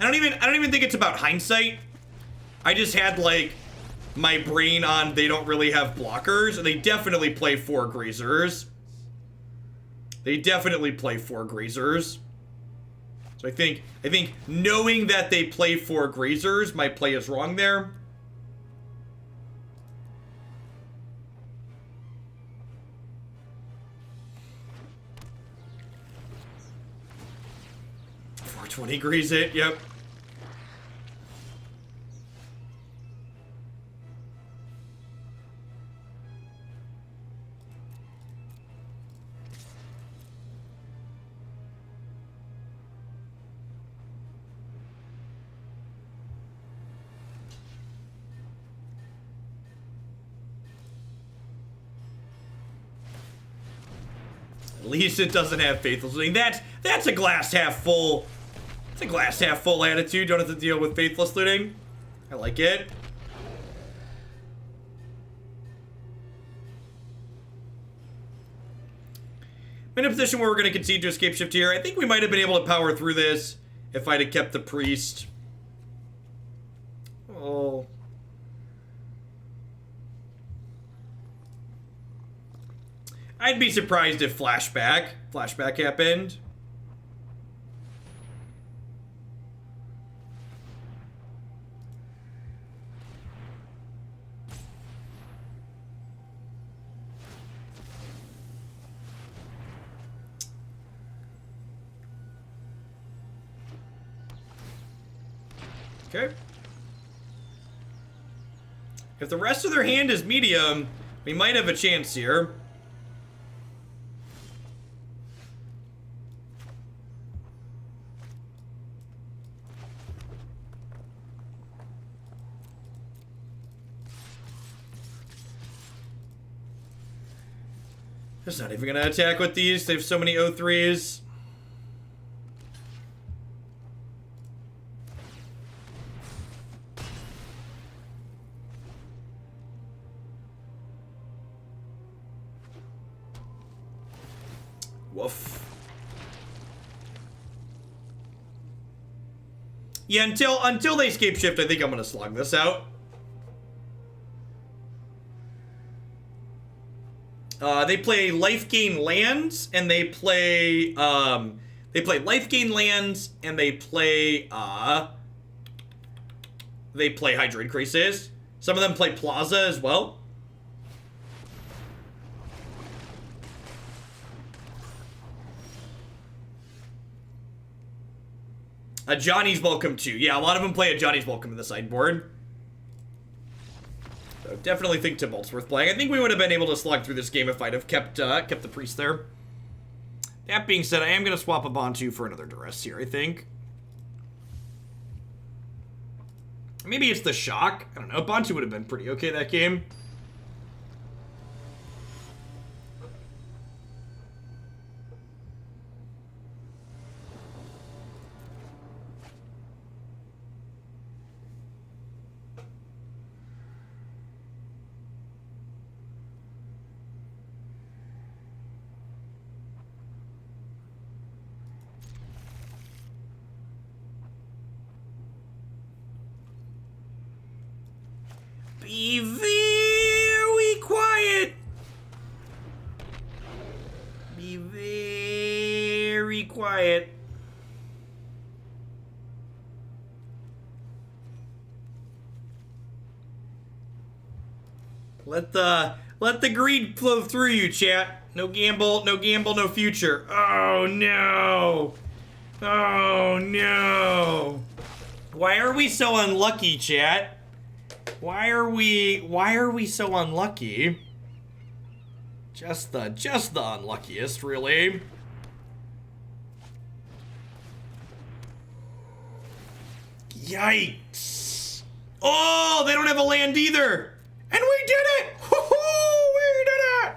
I don't even think it's about hindsight. I just had like my brain on they don't really have blockers, and they definitely play 4 grazers. They definitely play 4 grazers. So I think knowing that they play 4 grazers, my play is wrong there. When he grease it, yep. At least it doesn't have Faithless Looting. That's a glass half full. It's a glass half full attitude. Don't have to deal with Faithless Looting. I like it. I'm in a position where we're going to concede to escape shift here. I think we might have been able to power through this if I'd have kept the priest. Oh. I'd be surprised if flashback happened. Okay. If the rest of their hand is medium, we might have a chance here. It's not even gonna attack with these. They have so many O3s. Woof. Yeah, until they escape shift, I think I'm gonna slog this out. They play life gain lands, and they play life gain lands, and they play Hydra Increases. Some of them play Plaza as well. Johnny's Welcome too. Yeah, a lot of them play a Johnny's Welcome in the sideboard. So definitely think Tibalt's worth playing. I think we would have been able to slug through this game if I'd have kept the priest there. That being said, I am going to swap a Bontu for another Duress here, I think. Maybe it's the shock. I don't know. Bontu would have been pretty okay that game. Be very quiet. Be very quiet. Let the greed flow through you, chat. No gamble, no future. Oh no. Oh no. Why are we so unlucky, chat? Why are we so unlucky? Just the unluckiest, really. Yikes. Oh, they don't have a land either. And we did it! Woohoo! We did it!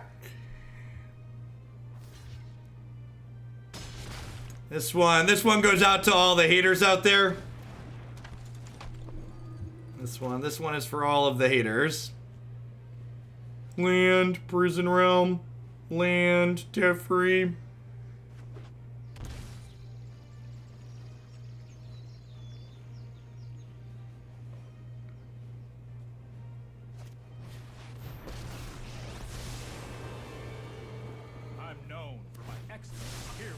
This one goes out to all the haters out there. This one is for all of the haters. Land, prison realm, land, debt free. I'm known for my excellence. Here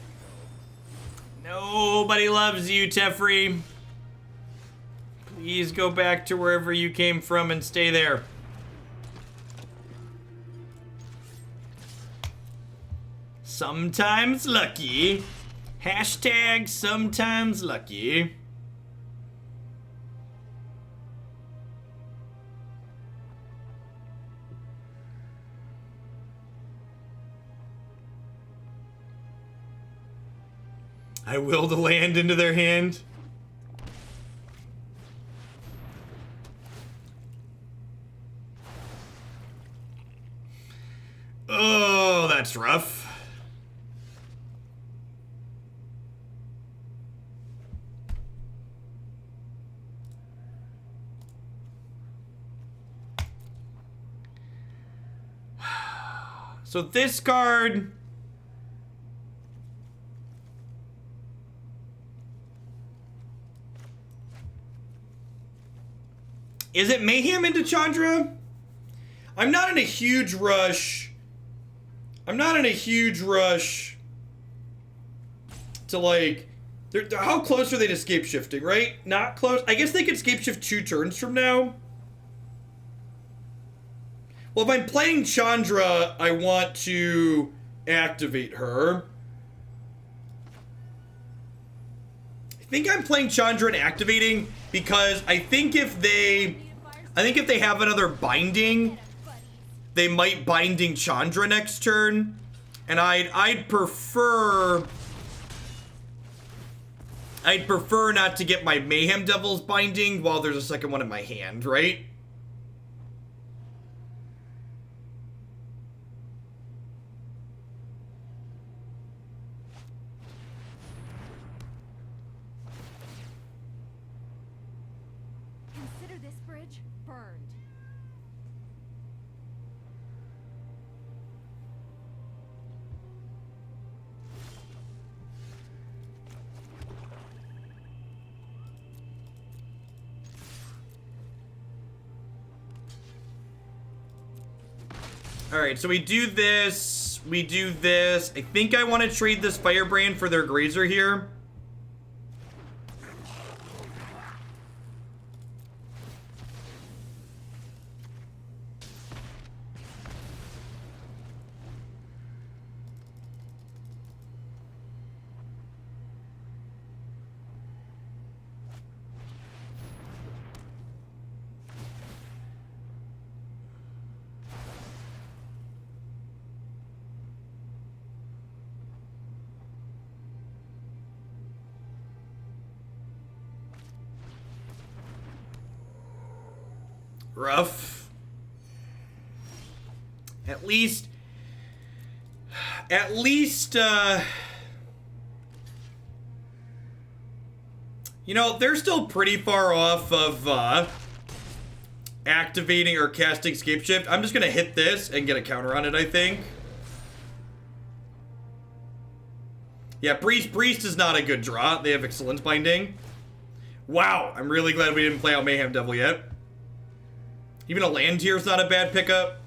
we go. Nobody loves you, Tefri. Please go back to wherever you came from and stay there. Sometimes lucky. Hashtag sometimes lucky. I will the land into their hand. Oh, that's rough. So this card... Is it Mayhem into Chandra? I'm not in a huge rush. I'm not in a huge rush to like... how close are they to scape shifting, right? Not close. I guess they could scape shift 2 turns from now. Well, if I'm playing Chandra, I want to activate her. I think I'm playing Chandra and activating because I think if they have another binding, they might binding Chandra next turn, and I'd prefer not to get my Mayhem Devil's binding while there's a second one in my hand, right? Consider this bridge burned. Alright, so we do this. I think I want to trade this Firebrand for their Grazer here. Rough. At least, you know, they're still pretty far off of, activating or casting Scape Shift. I'm just gonna hit this and get a counter on it, I think. Yeah, Priest is not a good draw. They have Excellence Binding. Wow, I'm really glad we didn't play out Mayhem Devil yet. Even a land here is not a bad pickup.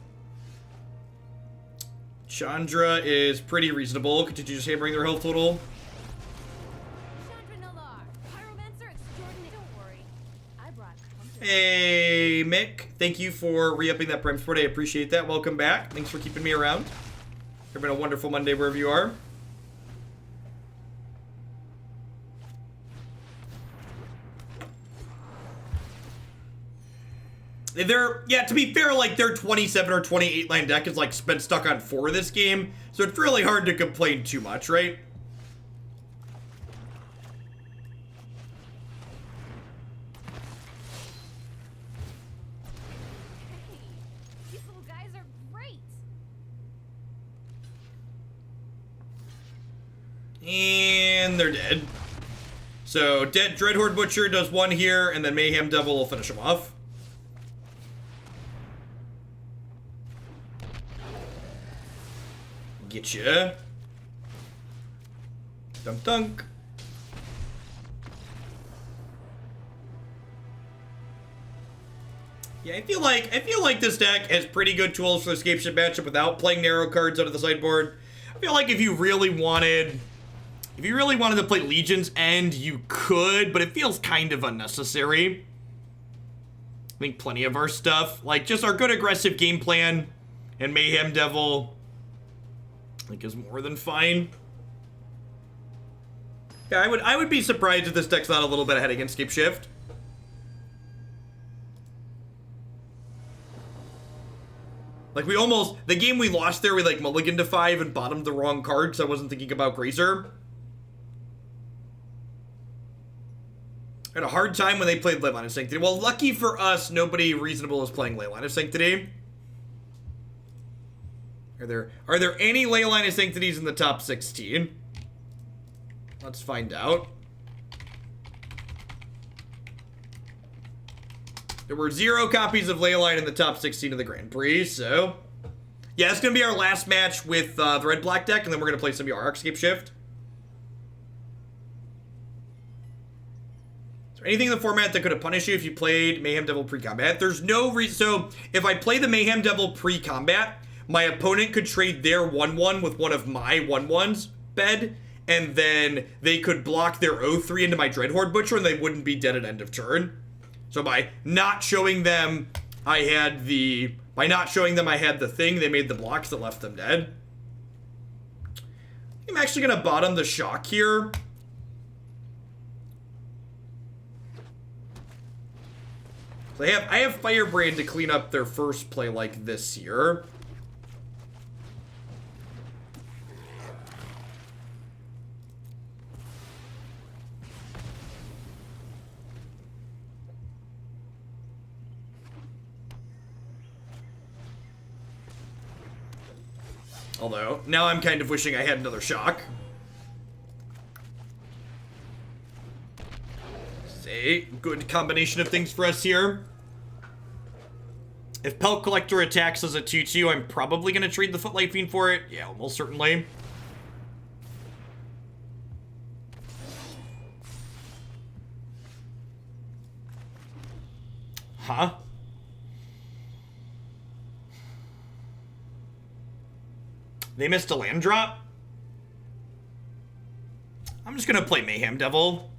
Chandra is pretty reasonable. Continue just hammering their health total. Chandra Nalar, pyromancer extraordinary. Don't worry, I brought company. Hey, Mick. Thank you for re-upping that Prime Sport. I appreciate that. Welcome back. Thanks for keeping me around. Having a wonderful Monday wherever you are. Yeah, to be fair, like, their 27 or 28 line deck is, like, been stuck on 4 this game, so it's really hard to complain too much, right? Hey, these little guys are great. And they're dead. So, Dreadhorde Butcher does 1 here, and then Mayhem Devil will finish him off. Getcha. Dunk dunk. Yeah, I feel like this deck has pretty good tools for the escape ship matchup without playing narrow cards out of the sideboard. I feel like if you really wanted to play Legion's End, you could, but it feels kind of unnecessary. I think plenty of our stuff, like just our good aggressive game plan and Mayhem Devil, I think is more than fine. Yeah, I would be surprised if this deck's not a little bit ahead against Escape Shift. Like the game we lost there, we like mulliganed to 5 and bottomed the wrong card, so I wasn't thinking about Grazer. I had a hard time when they played Leyline of Sanctity. Well, lucky for us, nobody reasonable is playing Leyline of Sanctity. Are there any Leyline of Sanctities in the top 16? Let's find out. There were 0 copies of Leyline in the top 16 of the Grand Prix, so... Yeah, it's going to be our last match with the red-black deck, and then we're going to play some Yarok Escape Shift. Is there anything in the format that could have punished you if you played Mayhem Devil pre-combat? There's no reason... So, if I play the Mayhem Devil pre-combat, my opponent could trade their 1-1 with one of my 1-1s bed, and then they could block their 0-3 into my Dreadhorde Butcher, and they wouldn't be dead at end of turn. So by not showing them I had the thing, they made the blocks that left them dead. I'm actually going to bottom the shock here. So I have Firebrand to clean up their first play like this here. Although, now I'm kind of wishing I had another shock. Say, good combination of things for us here. If Pelt Collector attacks as a 2-2, I'm probably going to trade the Footlight Fiend for it. Yeah, almost certainly. Huh? They missed a land drop? I'm just gonna play Mayhem Devil.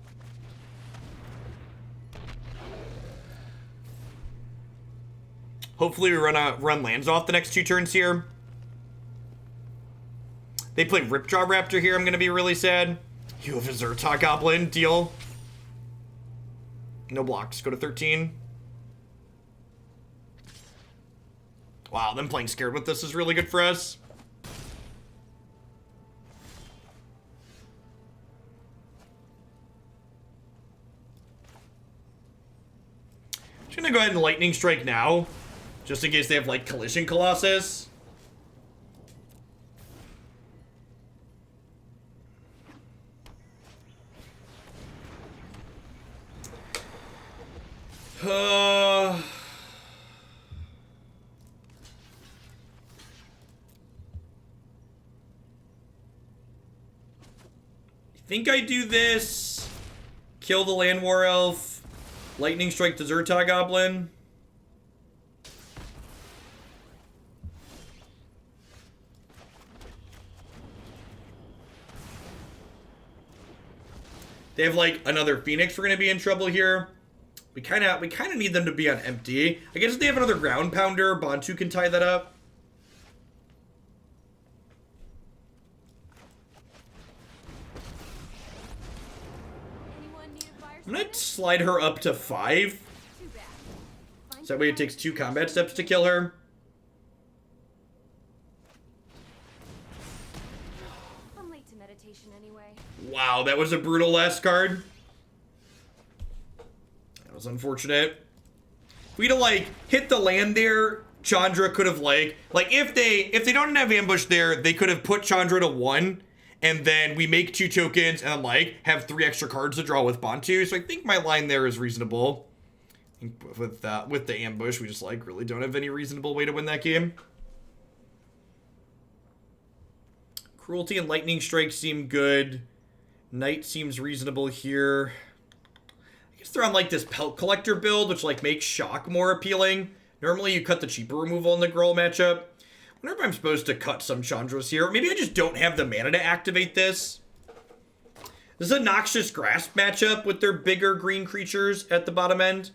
Hopefully we run lands off the next 2 turns here. They play Ripjaw Raptor here, I'm gonna be really sad. You have a Zerta Goblin, deal. No blocks, go to 13. Wow, them playing Scared with this is really good for us. I'm gonna go ahead and Lightning Strike now, just in case they have like Collision Colossus. I think I do this, kill the Land War Elf, Lightning Strike the Zerta Goblin. they have like another Phoenix, we're gonna be in trouble here. We kind of need them to be on empty. I guess if they have another Ground Pounder, Bontu can tie that up. Anyone need a fire I'm gonna started? slide her up to 5. Too bad. Find So that way it takes 2 combat steps to kill her. I'm late to meditation anyway. Wow, that was a brutal last card. That was unfortunate. If we'd have like hit the land there, Chandra could have like if they don't have ambush there, they could have put Chandra to 1, and then we make 2 tokens and like have 3 extra cards to draw with Bontu. So I think my line there is reasonable. I think with the ambush, we just like really don't have any reasonable way to win that game. Cruelty and Lightning Strike seem good. Knight seems reasonable here. I guess they're on like this Pelt Collector build, which like makes Shock more appealing. Normally you cut the cheaper removal in the Gruul matchup. I wonder if I'm supposed to cut some Chandras here. Maybe I just don't have the mana to activate this. This is a Noxious Grasp matchup with their bigger green creatures at the bottom end.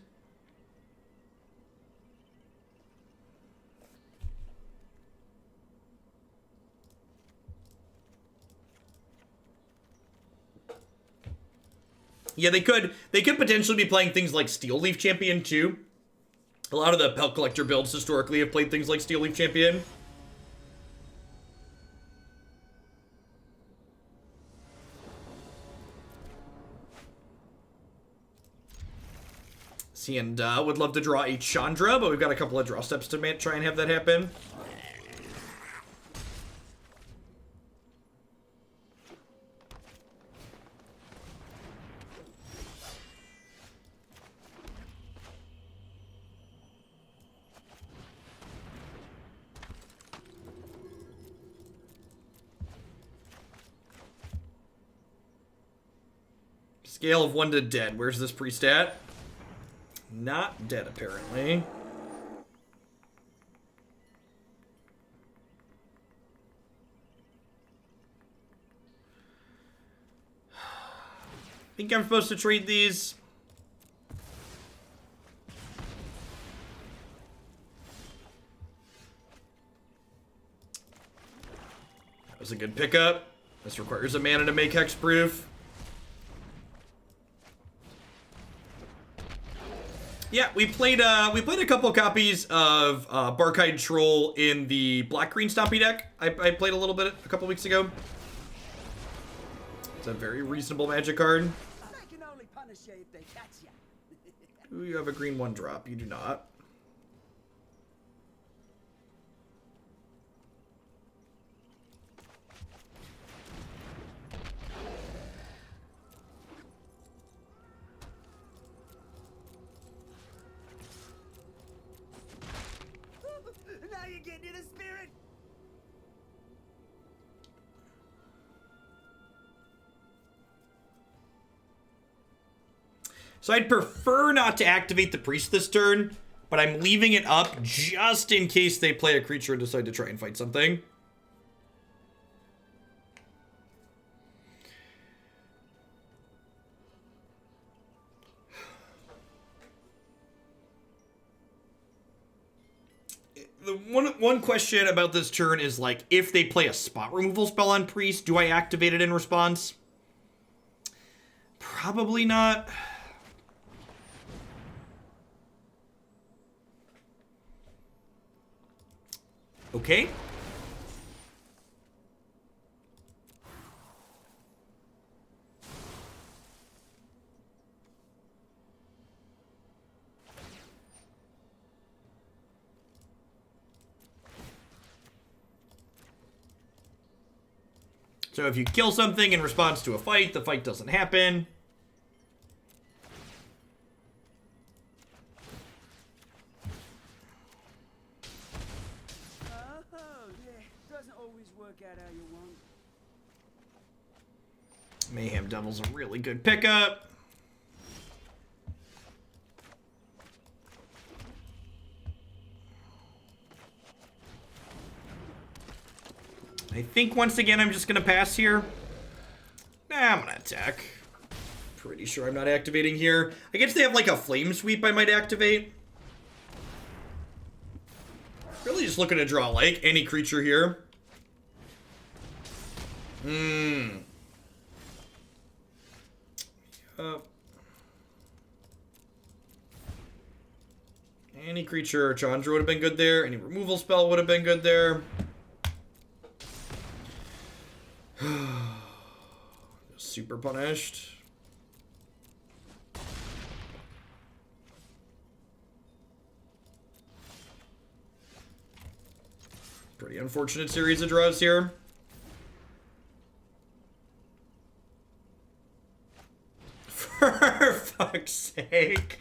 Yeah, they could potentially be playing things like Steel Leaf Champion too. A lot of the Pelt Collector builds historically have played things like Steel Leaf Champion. See, and would love to draw a Chandra, but we've got a couple of draw steps to try and have that happen. Scale of 1 to dead. Where's this priest at? Not dead, apparently. Think I'm supposed to trade these? That was a good pickup. This requires a mana to make hexproof. Yeah, we played a couple copies of Barkide Troll in the black-green Stompy deck. I played a little bit a couple weeks ago. It's a very reasonable Magic card. They can only punish you if they catch you. Ooh, you have a green 1-drop. You do not. Now you're getting in the spirit. So I'd prefer not to activate the priest this turn, but I'm leaving it up just in case they play a creature and decide to try and fight something. The one question about this turn is like, if they play a spot removal spell on priest, do I activate it in response? Probably not. Okay. So if you kill something in response to a fight, the fight doesn't happen. Doesn't always work out how you want. Mayhem Devil's a really good pickup. I think once again I'm just going to pass here. Nah, I'm going to attack. Pretty sure I'm not activating here. I guess they have like a flame sweep I might activate. Really just looking to draw like any creature here. Any creature, Chandra would have been good there. Any removal spell would have been good there. Super punished. Pretty unfortunate series of draws here. For fuck's sake.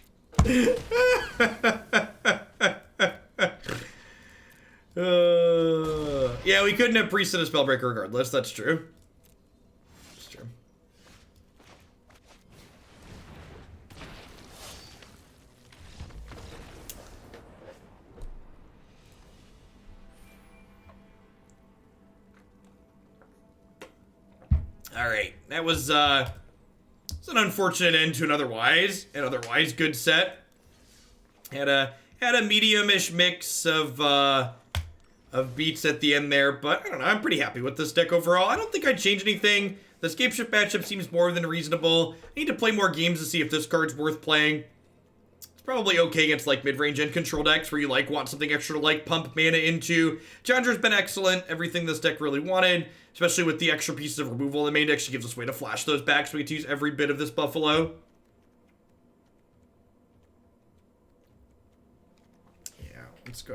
Yeah, we couldn't have Priest and a Spellbreaker regardless. That's true. That's true. All right, that was it's an unfortunate end to an otherwise good set. Had a medium-ish mix of beats at the end there, but I don't know. I'm pretty happy with this deck overall. I don't think I'd change anything. The Scapeship matchup seems more than reasonable. I need to play more games to see if this card's worth playing. It's probably okay against like mid-range and control decks where you like want something extra to like pump mana into. Chandra's been excellent. Everything this deck really wanted, especially with the extra pieces of removal in the main deck. She gives us a way to flash those back so we get to use every bit of this Buffalo. Yeah, let's go